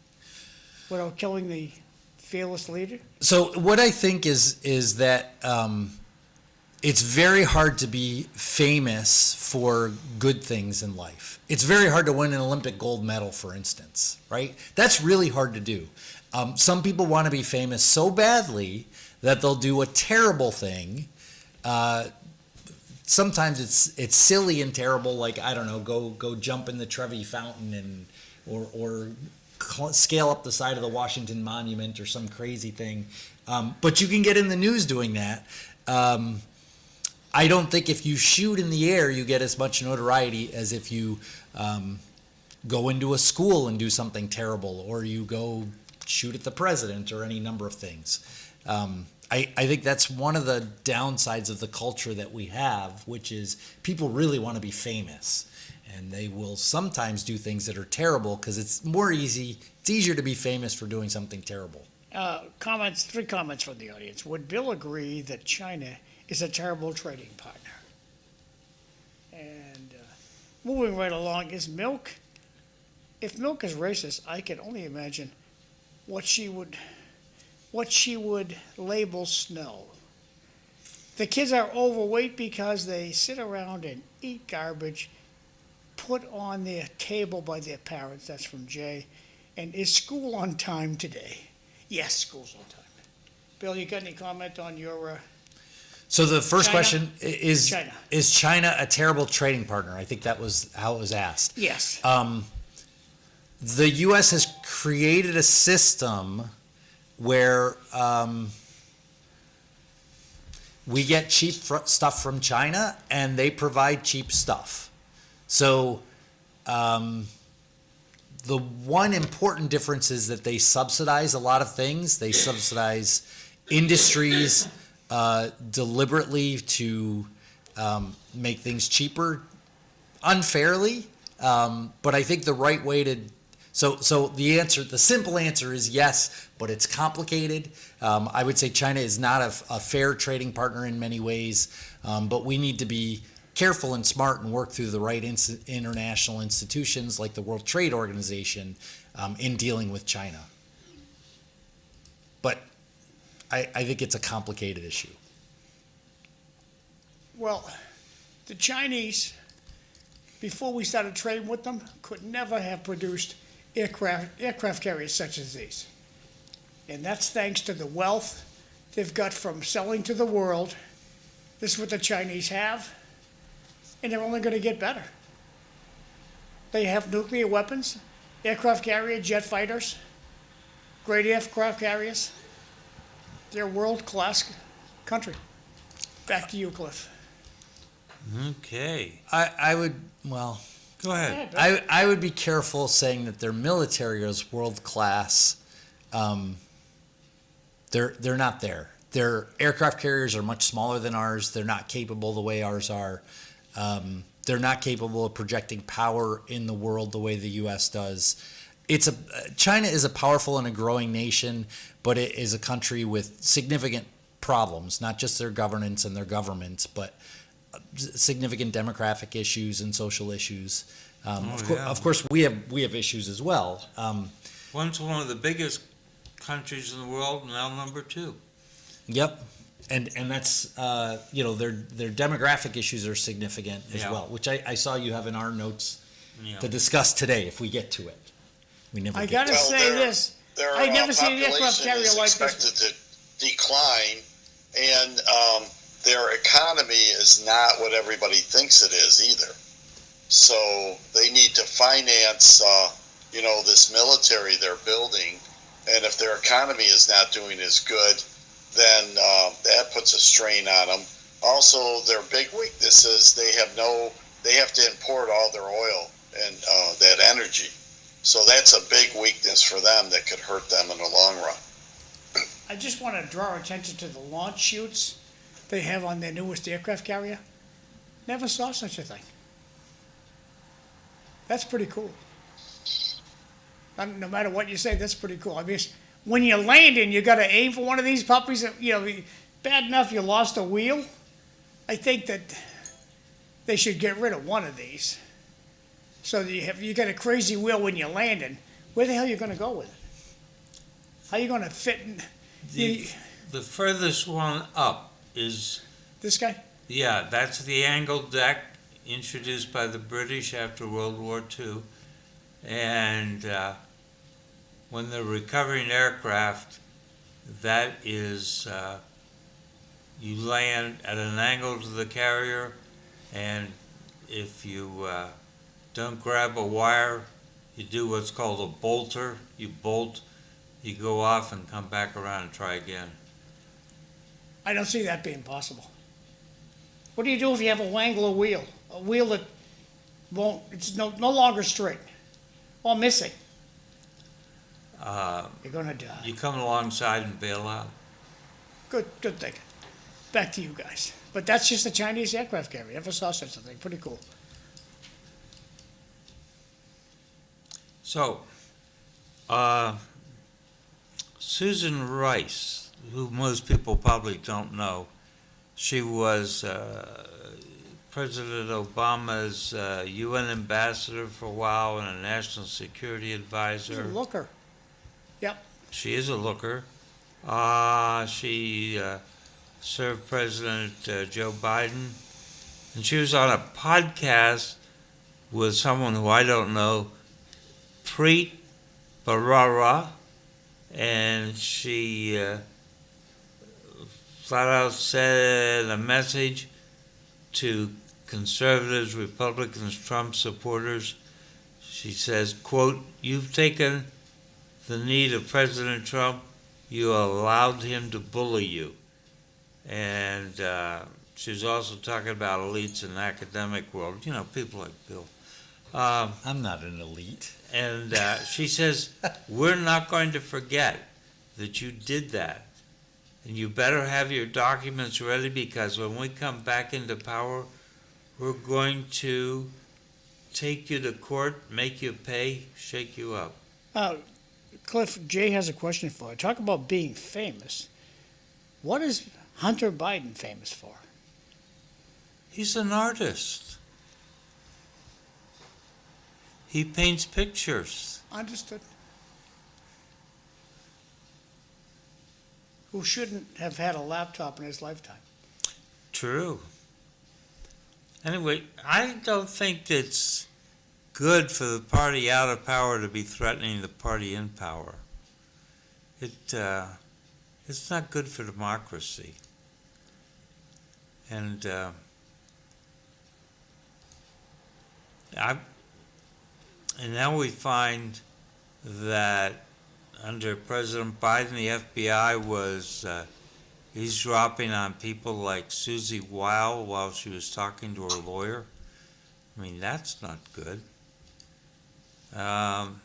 without killing the fearless leader? So what I think is that it's very hard to be famous for good things in life. It's very hard to win an Olympic gold medal, for instance, right? That's really hard to do. Some people want to be famous so badly that they'll do a terrible thing. Sometimes it's silly and terrible, like, I don't know, go jump in the Trevi Fountain or scale up the side of the Washington Monument or some crazy thing. But you can get in the news doing that. I don't think if you shoot in the air, you get as much notoriety as if you go into a school and do something terrible, or you go shoot at the president, or any number of things. I think that's one of the downsides of the culture that we have, which is people really want to be famous. And they will sometimes do things that are terrible because it's easier to be famous for doing something terrible. Three comments from the audience. Would Bill agree that China is a terrible trading partner? And moving right along, if milk is racist, I can only imagine what she would label snow. The kids are overweight because they sit around and eat garbage put on their table by their parents. That's from Jay. And is school on time today? Yes, school's on time. Bill, you got any comment on your... So the first China? question is China. Is China a terrible trading partner? I think that was how it was asked. Yes. The U.S. has created a system where we get cheap stuff from China, and they provide cheap stuff. So the one important difference is that they subsidize a lot of things. They subsidize industries deliberately to make things cheaper unfairly. But I think the right way to so the simple answer is yes, but it's complicated. I would say China is not a fair trading partner in many ways, but we need to be careful and smart and work through the right international institutions like the World Trade Organization in dealing with China. But I think it's a complicated issue. Well, the Chinese, before we started trading with them, could never have produced aircraft carriers such as these. And that's thanks to the wealth they've got from selling to the world. This is what the Chinese have, and they're only going to get better. They have nuclear weapons, aircraft carrier, jet fighters, great aircraft carriers. They're a world-class country. Back to you, Cliff. Okay. I would, well, Go ahead. I would be careful saying that their military is world-class. They're not there. Their aircraft carriers are much smaller than ours. They're not capable the way ours are. They're not capable of projecting power in the world the way the U.S. does. China is a powerful and a growing nation, but it is a country with significant problems, not just their governance and their government, but significant demographic issues and social issues. Of course, we have issues as well. Once one of the biggest countries in the world, now number 2. Yep, and that's their demographic issues are significant as well, which I saw you have in our notes to discuss today if we get to it. We never. I gotta say this: I never seen an aircraft carrier like this. Expected to decline, and their economy is not what everybody thinks it is either. So they need to finance, this military they're building, and if their economy is not doing as good, then that puts a strain on them. Also, their big weakness is they have to import all their oil and that energy. So that's a big weakness for them that could hurt them in the long run. I just want to draw attention to the launch chutes they have on their newest aircraft carrier. Never saw such a thing. That's pretty cool. No matter what you say, that's pretty cool. I mean, when you're landing, you got to aim for one of these puppies. Bad enough you lost a wheel. I think that they should get rid of one of these. So that you got a crazy wheel when you're landing. Where the hell are you going to go with it? How are you going to fit in? The furthest one up is... This guy? Yeah, that's the angled deck introduced by the British after World War II. And when they're recovering aircraft, that is, you land at an angle to the carrier, and if you don't grab a wire, you do what's called a bolter. You bolt, you go off and come back around and try again. I don't see that being possible. What do you do if you have a Wangler wheel? A wheel that won't, it's no longer straight or missing? You're gonna die. You come alongside and bail out. Good thinking. Back to you guys. But that's just a Chinese aircraft carrier. Never saw such a thing. Pretty cool. So, Susan Rice, who most people probably don't know, she was President Obama's UN ambassador for a while and a national security She's advisor. a looker. Yep. She is a looker. She served President Joe Biden, and she was on a podcast with someone who I don't know, Preet Bharara, and she flat out said a message to conservatives, Republicans, Trump supporters. She says, quote, "You've taken the need of President Trump, you allowed him to bully you." And she was also talking about elites in the academic world, people like Bill. I'm not an elite. And she says, we're not going to forget that you did that. And you better have your documents ready, because when we come back into power, we're going to take you to court, make you pay, shake you up. Cliff, Jay has a question for you. Talk about being famous. What is Hunter Biden famous for? He's an artist. He paints pictures. Understood. Who shouldn't have had a laptop in his lifetime. True. Anyway, I don't think it's good for the party out of power to be threatening the party in power. It's not good for democracy. And now we find that under President Biden, the FBI was eavesdropping on people like Susie Weil while she was talking to her lawyer. I mean, that's not good. And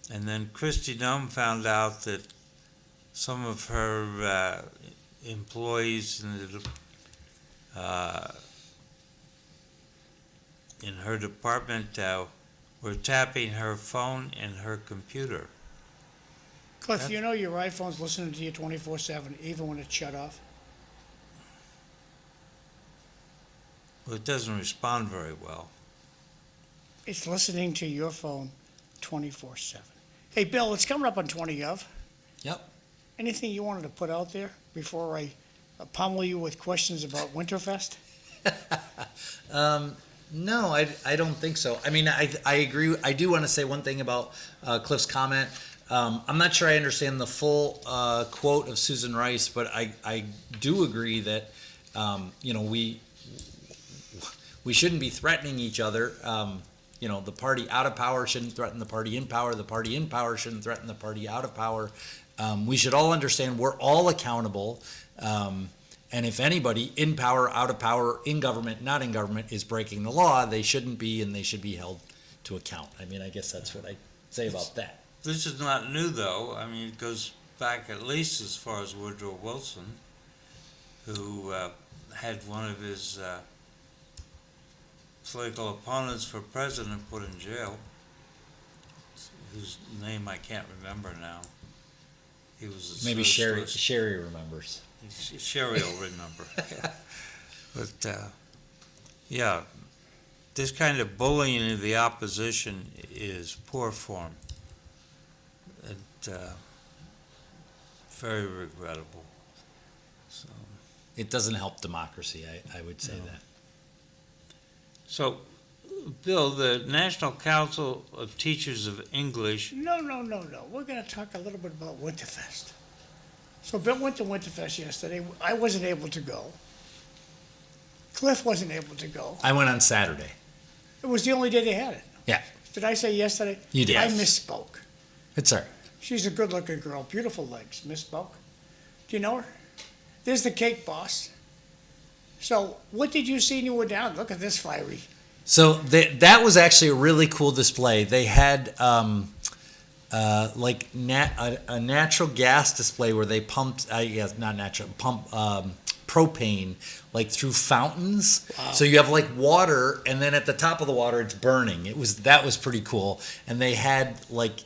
then Kristi Noem found out that some of her employees in her department were tapping her phone and her computer. Cliff, you know your iPhone's listening to you 24/7, even when it's shut off? Well, it doesn't respond very well. It's listening to your phone 24/7. Hey, Bill, it's coming up on 20 of. Yep. Anything you wanted to put out there before I pummel you with questions about Winterfest? No, I don't think so. I mean, I agree. I do want to say one thing about Cliff's comment. I'm not sure I understand the full quote of Susan Rice, but I do agree that we shouldn't be threatening each other. The party out of power shouldn't threaten the party in power. The party in power shouldn't threaten the party out of power. We should all understand we're all accountable. And if anybody in power, out of power, in government, not in government, is breaking the law, they shouldn't be, and they should be held to account. I mean, I guess that's what I say about that. This is not new, though. I mean, it goes back at least as far as Woodrow Wilson, who had one of his political opponents for president put in jail, whose name I can't remember now. He was Maybe Sherry remembers. Sherry will remember. But yeah, this kind of bullying of the opposition is poor form. Very regrettable. So, it doesn't help democracy, I would say that. So, Bill, the National Council of Teachers of English. No. We're going to talk a little bit about Winterfest. So Bill went to Winterfest yesterday. I wasn't able to go. Cliff wasn't able to go. I went on Saturday. It was the only day they had it. Yeah. Did I say yesterday? You did. I misspoke. It's all right. She's a good-looking girl, beautiful legs. Misspoke. Do you know her? There's the cake boss. So what did you see when you were down? Look at this fiery. So that was actually a really cool display. They had like a natural gas display where they pumped, not natural, propane like through fountains. Wow. So you have like water, and then at the top of the water it's burning. That was pretty cool. And they had like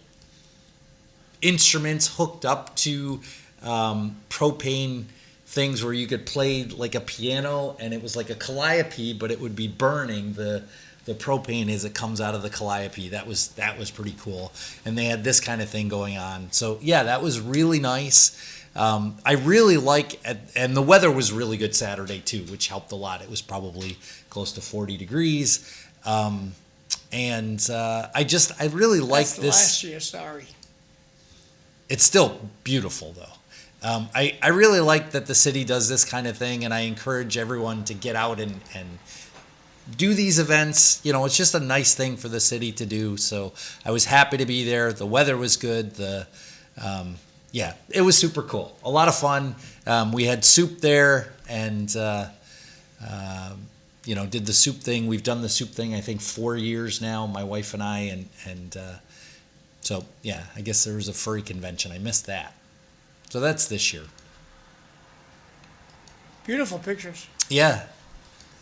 instruments hooked up to propane things where you could play like a piano, and it was like a calliope, but it would be burning the propane as it comes out of the calliope. That was pretty cool. And they had this kind of thing going on. So yeah, that was really nice. I really and the weather was really good Saturday too, which helped a lot. It was probably close to 40 degrees. I really like That's this. last year, sorry. It's still beautiful though. I really like that the city does this kind of thing, and I encourage everyone to get out and do these events. You know, it's just a nice thing for the city to do. So I was happy to be there. The weather was good. Yeah, it was super cool. A lot of fun. We had soup there, and did the soup thing. We've done the soup thing, I think, 4 years now, my wife and I, and so yeah, I guess there was a furry convention. I missed that. So that's this year. Beautiful pictures. Yeah.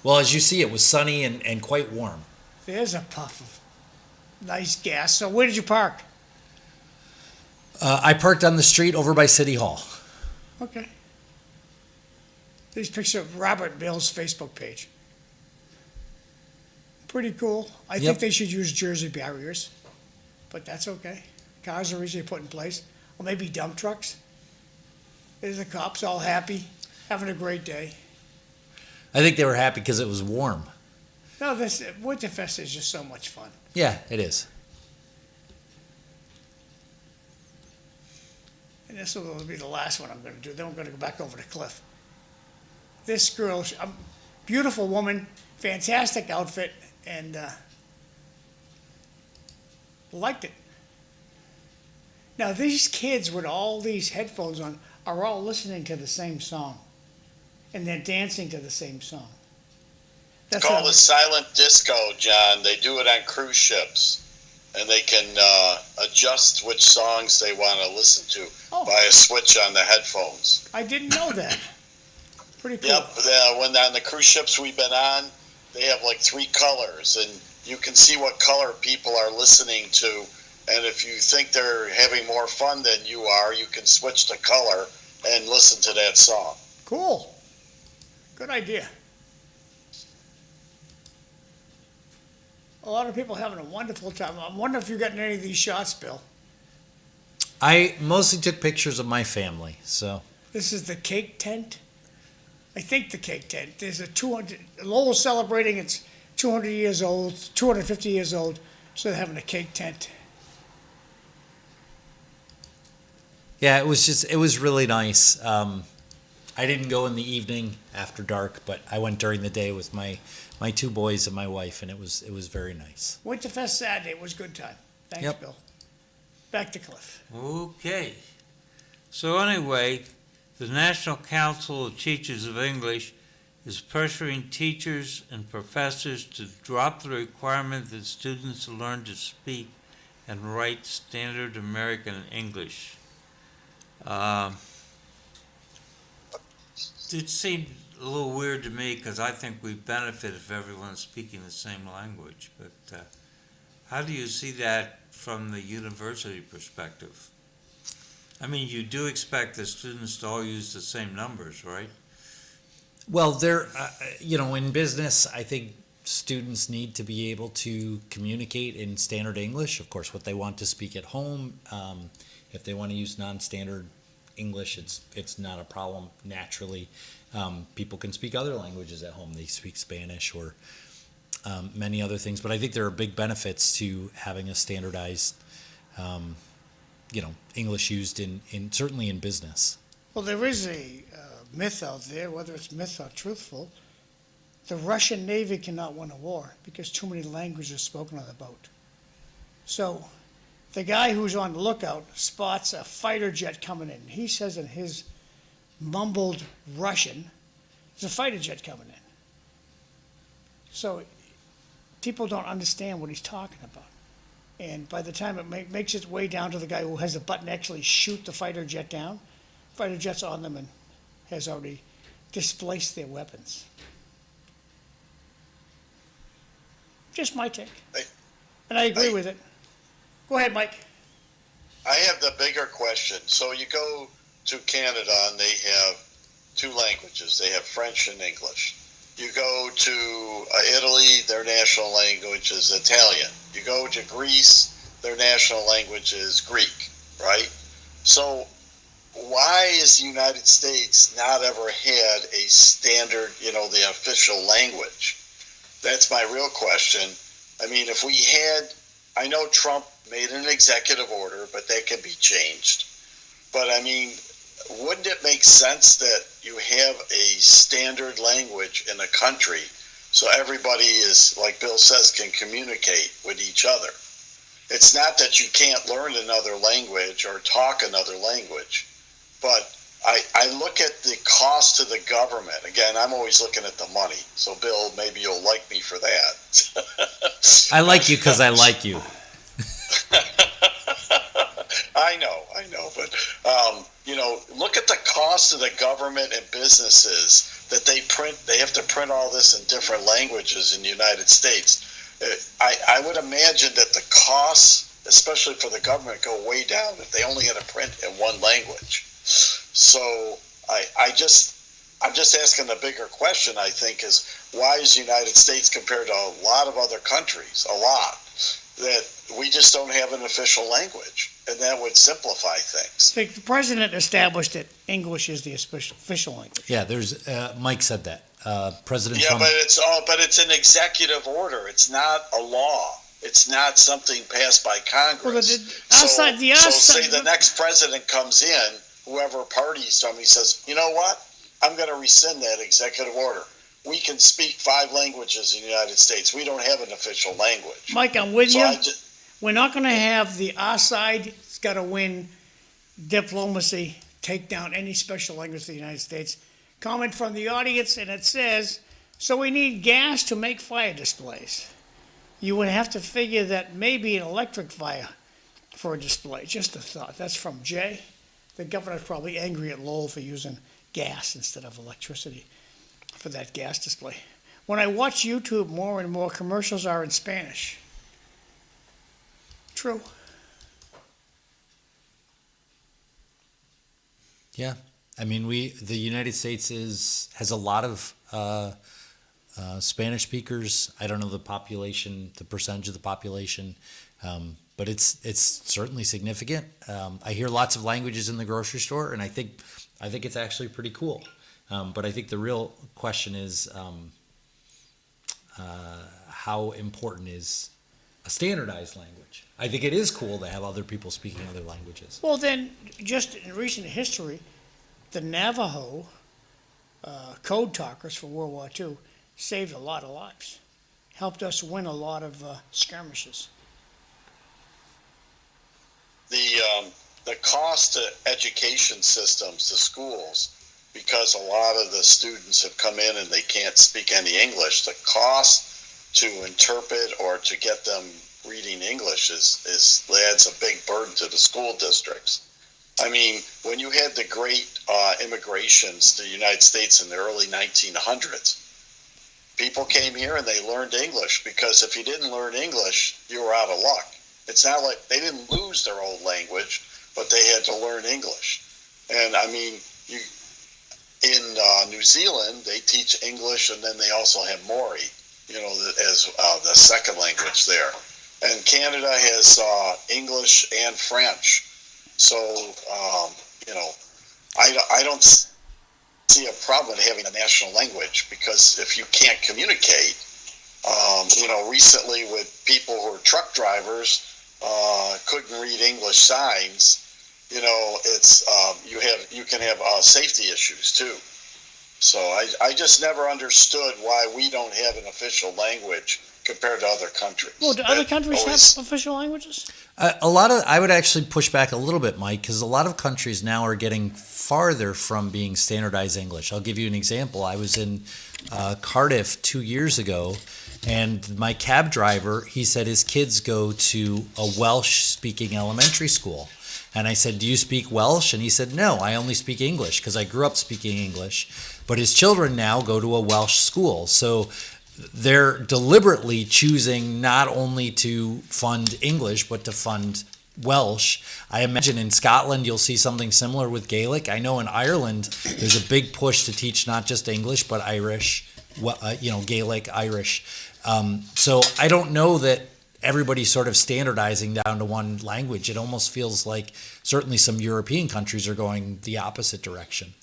Well, as you see, it was sunny and quite warm. There's a puff of nice gas. So where did you park? I parked on the street over by City Hall. Okay. These pictures of Robert Bill's Facebook page. Pretty cool. I think they should use Jersey barriers, but that's okay. Cars are easily put in place. Or maybe dump trucks. There's the cops all happy, having a great day. I think they were happy because it was warm. No, this Winterfest is just so much fun. Yeah, it is. And this will be the last one I'm going to do. Then we're going to go back over to Cliff. This girl, beautiful woman, fantastic outfit, and liked it. Now, these kids with all these headphones on are all listening to the same song, and they're dancing to the same song. It's called the silent disco, John. They do it on cruise ships, and they can adjust which songs they want to listen to by a switch on the headphones. I didn't know that. Pretty cool. Yep. When on the cruise ships we've been on, they have like 3 colors, and you can see what color people are listening to. And if you think they're having more fun than you are, you can switch the color and listen to that song. Cool. Good idea. A lot of people having a wonderful time. I wonder if you've gotten any of these shots, Bill. I mostly took pictures of my family, so. This is the cake tent. I think the cake tent. There's a Lowell celebrating its 200 years old, 250 years old, so they're having a cake tent. Yeah, it was really nice. I didn't go in the evening after dark, but I went during the day with my 2 boys and my wife, and it was very nice. Winterfest Saturday was a good time. Thanks, Bill. Back to Cliff. Okay. So anyway, the National Council of Teachers of English is pressuring teachers and professors to drop the requirement that students learn to speak and write standard American English. It seemed a little weird to me because I think we benefit if everyone's speaking the same language. But how do you see that from the university perspective? I mean, you do expect the students to all use the same numbers, right? Well, in business, I think students need to be able to communicate in standard English. Of course, what they want to speak at home. If they want to use non-standard English, it's not a problem naturally. People can speak other languages at home. They speak Spanish or many other things. But I think there are big benefits to having a standardized, English used in certainly in business. Well, there is a myth out there, whether it's myth or truthful. The Russian Navy cannot win a war because too many languages are spoken on the boat. So the guy who's on the lookout spots a fighter jet coming in. He says in his mumbled Russian, there's a fighter jet coming in. So people don't understand what he's talking about. And by the time it makes its way down to the guy who has the button to actually shoot the fighter jet down, fighter jet's on them and has already displaced their weapons. Just my take. And I agree with it. Go ahead, Mike. I have the bigger question. So you go to Canada and they have two languages. They have French and English. You go to Italy, their national language is Italian. You go to Greece, their national language is Greek, right? So why is the United States not ever had a standard, the official language? That's my real question. I mean, if we had, I know Trump made an executive order, but that can be changed. But I mean, wouldn't it make sense that you have a standard language in a country so everybody is, like Bill says, can communicate with each other? It's not that you can't learn another language or talk another language, but I look at the cost to the government. Again, I'm always looking at the money. So, Bill, maybe you'll like me for that. I like you because I like you. I know, but look at the cost of the government and businesses that they have to print all this in different languages in the United States. I would imagine that the costs, especially for the government, go way down if they only had to print in one language. So I'm just asking the bigger question, I think, is why is the United States compared to a lot of other countries, that we just don't have an official language, and that would simplify things. I think the president established that English is the official language. Yeah, there's Mike said that. President Yeah, Trump. but it's an executive order. It's not a law. It's not something passed by Congress. Well, so say the next president comes in, whoever parties to him, he says, you know what? I'm going to rescind that executive order. We can speak 5 languages in the United States. We don't have an official language. Mike, I'm with you. We're not going to have our side. It's got to win diplomacy, take down any special language of the United States. Comment from the audience, and it says, so we need gas to make fire displays. You would have to figure that maybe an electric fire for a display. Just a thought. That's from Jay. The governor's probably angry at Lowell for using gas instead of electricity for that gas display. When I watch YouTube, more and more commercials are in Spanish. True. Yeah, I mean, the United States has a lot of Spanish speakers. I don't know the percentage of the population, but it's certainly significant. I hear lots of languages in the grocery store, and I think it's actually pretty cool. But I think the real question is how important is a standardized language? I think it is cool to have other people speaking other languages. Well, then, just in recent history, the Navajo code talkers for World War II saved a lot of lives, helped us win a lot of skirmishes. The cost to education systems, to schools, because a lot of the students have come in and they can't speak any English, the cost to interpret or to get them reading English adds a big burden to the school districts. I mean, when you had the great immigrations to the United States in the early 1900s, people came here and they learned English, because if you didn't learn English, you were out of luck. It's not like they didn't lose their old language, but they had to learn English. And I mean, in New Zealand, they teach English, and then they also have Maori, as the second language there. And Canada has English and French. So, I don't see a problem in having a national language, because if you can't communicate, recently with people who are truck drivers, couldn't read English signs, it's you can have safety issues too. So I just never understood why we don't have an official language compared to other countries. Well, do other countries have official languages? I would actually push back a little bit, Mike, because a lot of countries now are getting farther from being standardized English. I'll give you an example. I was in Cardiff 2 years ago, And my cab driver, he said his kids go to a Welsh-speaking elementary school. And I said, do you speak Welsh? And he said, no, I only speak English because I grew up speaking English. But his children now go to a Welsh school. So they're deliberately choosing not only to fund English, but to fund Welsh. I imagine in Scotland you'll see something similar with Gaelic. I know in Ireland there's a big push to teach not just English, but Irish, Gaelic, Irish. So I don't know that everybody's sort of standardizing down to one language. It almost feels like certainly some European countries are going the opposite direction.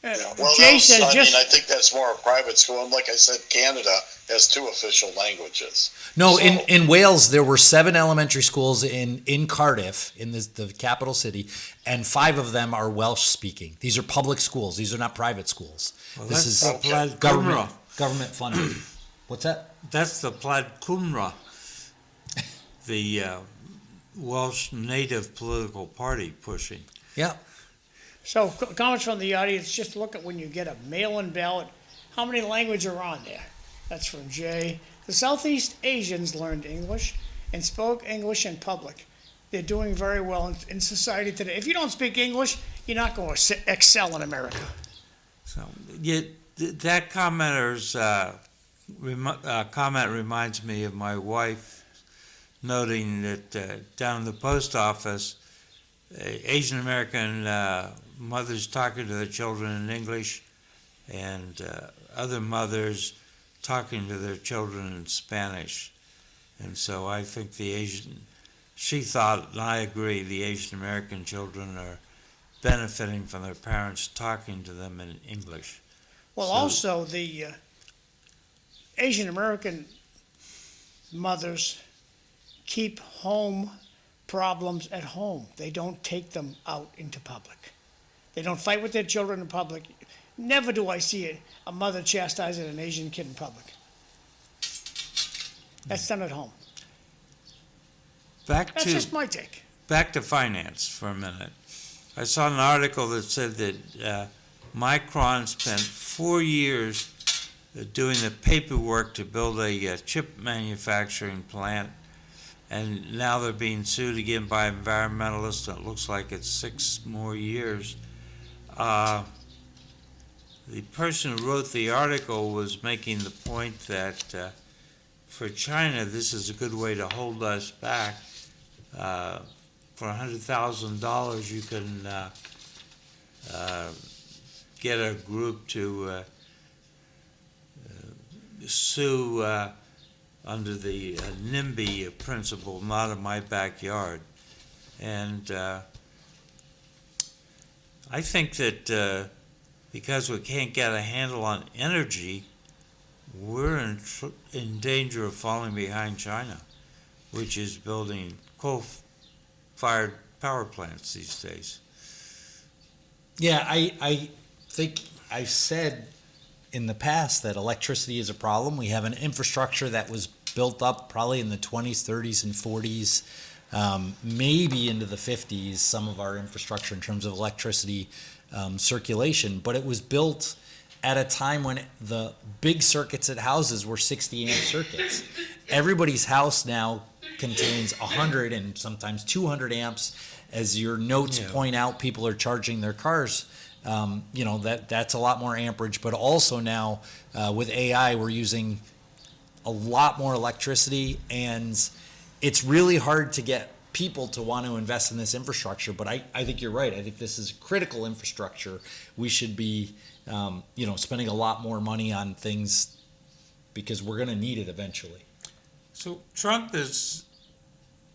Well, Jay says I think that's more a private school. And like I said, Canada has 2 official languages. No, So- in Wales, there were 7 elementary schools in Cardiff, in the capital city, and 5 of them are Welsh-speaking. These are public schools. These are not private schools. Well, This that's is the Plaid government Cymru. funded. What's that? That's the Plaid Cymru, the Welsh native political party pushing. Yeah. So, comments from the audience, just look at when you get a mail-in ballot, how many languages are on there? That's from Jay. The Southeast Asians learned English and spoke English in public. They're doing very well in society today. If you don't speak English, you're not going to excel in America. So that commenter's comment reminds me of my wife noting that down in the post office, Asian American mothers talking to their children in English, and other mothers talking to their children in Spanish. And so I think she thought, and I agree, the Asian American children are benefiting from their parents talking to them in English. Well, also, the Asian American mothers keep home problems at home. They don't take them out into public. They don't fight with their children in public. Never do I see a mother chastising an Asian kid in public. That's done at home. That's just my take. Back to finance for a minute. I saw an article that said that Micron spent 4 years doing the paperwork to build a chip manufacturing plant, and now they're being sued again by environmentalists. It looks like it's 6 more years. The person who wrote the article was making the point that for China, this is a good way to hold us back. For $100,000, you can get a group to sue under the NIMBY principle, not in my backyard. And I think that because we can't get a handle on energy, we're in danger of falling behind China, which is building coal-fired power plants these days. Yeah, I think I've said in the past that electricity is a problem. We have an infrastructure that was built up probably in the 20s, 30s, and 40s, maybe into the 50s, some of our infrastructure in terms of electricity circulation, but it was built at a time when the big circuits at houses were 60 amp circuits. Everybody's house now contains 100 and sometimes 200 amps. As your notes point out, people are charging their cars. That's a lot more amperage, but also now with AI, we're using a lot more electricity, and it's really hard to get people to want to invest in this infrastructure. But I think you're right. I think this is critical infrastructure. We should be, spending a lot more money on things because we're going to need it eventually. So Trump is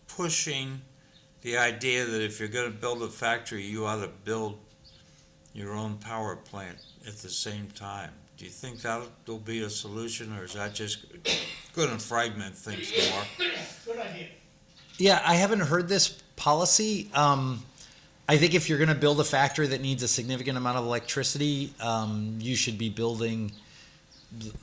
pushing the idea that if you're going to build a factory, you ought to build your own power plant at the same time. Do you think that'll be a solution, or is that just going to fragment things more? Good idea. Yeah, I haven't heard this policy. I think if you're going to build a factory that needs a significant amount of electricity, you should be building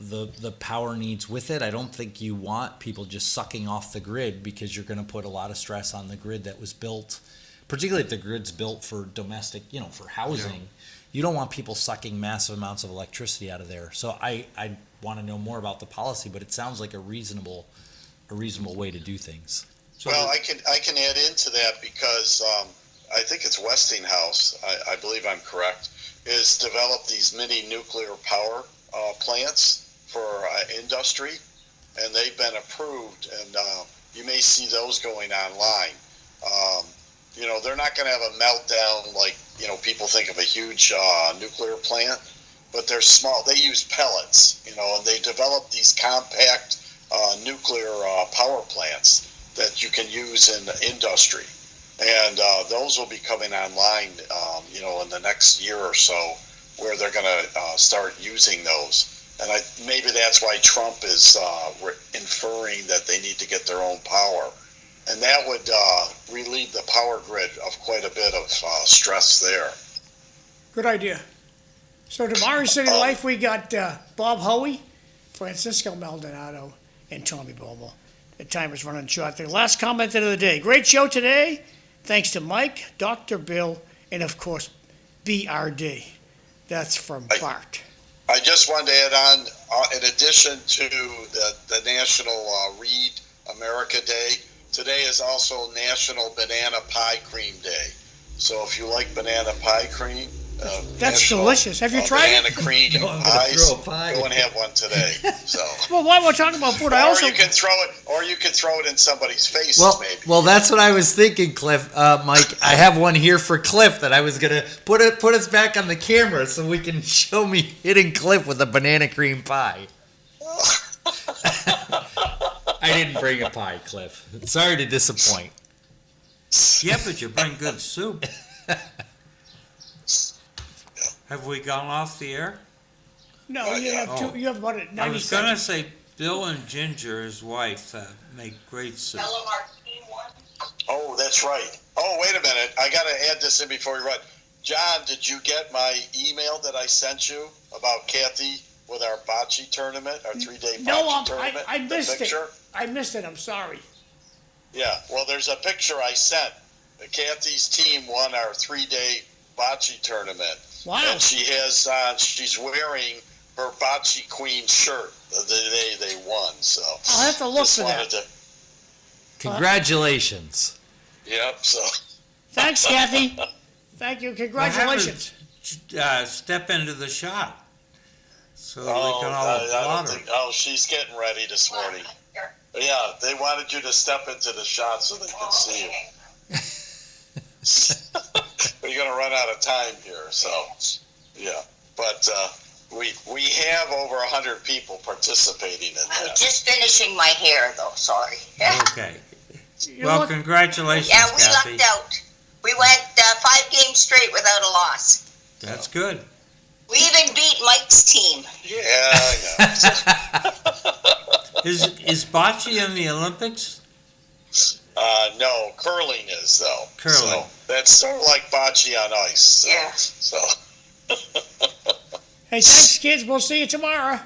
the power needs with it. I don't think you want people just sucking off the grid, because you're going to put a lot of stress on the grid that was built, particularly if the grid's built for domestic, for housing. Yeah. You don't want people sucking massive amounts of electricity out of there. So I want to know more about the policy, but it sounds like a reasonable way to do things. So Well, I can add into that because I think it's Westinghouse, I believe I'm correct, is developed these mini nuclear power plants for industry, and they've been approved, and you may see those going online. They're not going to have a meltdown like, people think of a huge nuclear plant, but they're small. They use pellets, and they develop these compact nuclear power plants that you can use in industry. And those will be coming online, in the next year or so, where they're going to start using those. And maybe that's why Trump is inferring that they need to get their own power. And that would relieve the power grid of quite a bit of stress there. Good idea. So tomorrow City Life, we got Bob Hoey, Francisco Maldonado, and Tommy Bomo. The time is running short. The last comment of the day. Great show today. Thanks to Mike, Dr. Bill, and of course, BRD. That's from Bart. I just wanted to add on, in addition to the National Read America Day, today is also National Banana Pie Cream Day. So if you like banana pie cream, That's National, delicious. Have you tried banana it? cream pies, go and have one today. So. Well, while we're talking about food, I also... Or you can throw it in somebody's face, maybe. Well, that's what I was thinking, Cliff. Mike, I have one here for Cliff that I was gonna put us back on the camera so we can show me hitting Cliff with a banana cream pie. I didn't bring a pie, Cliff. Sorry to disappoint. yeah, but you bring good soup. Have we gone off the air? No, you have you have about 90 I was gonna seconds. say Bill and Ginger, his wife, make great soup. Oh, that's right. Oh, wait a minute. I got to add this in before we run. John, did you get my email that I sent you about Kathy with our bocce tournament, our 3-day bocce tournament? I missed the picture? it. I missed it. I'm sorry. Yeah, well, there's a picture I sent. Kathy's team won our 3-day bocce tournament. Wow. And she's wearing her bocce queen shirt the day they won. So I'll have to look for that. Congratulations. Yep, so. Thanks, Kathy. Thank you. Congratulations. Step into the shot so we can all applaud her. She's getting ready this morning. Yeah, they wanted you to step into the shot so they could see you. We're going to run out of time here, so yeah. But we have over 100 people participating in I'm that. just finishing my hair, though. Sorry. Okay. Well, congratulations, Yeah, we Kathy. lucked out. We went 5 games straight without a loss. That's good. We even beat Mike's team. Yeah, I know. Is bocce in the Olympics? No, curling is, though. Curling. So that's sort of like bocce on ice. So, Yeah. So. Hey, thanks, kids. We'll see you tomorrow.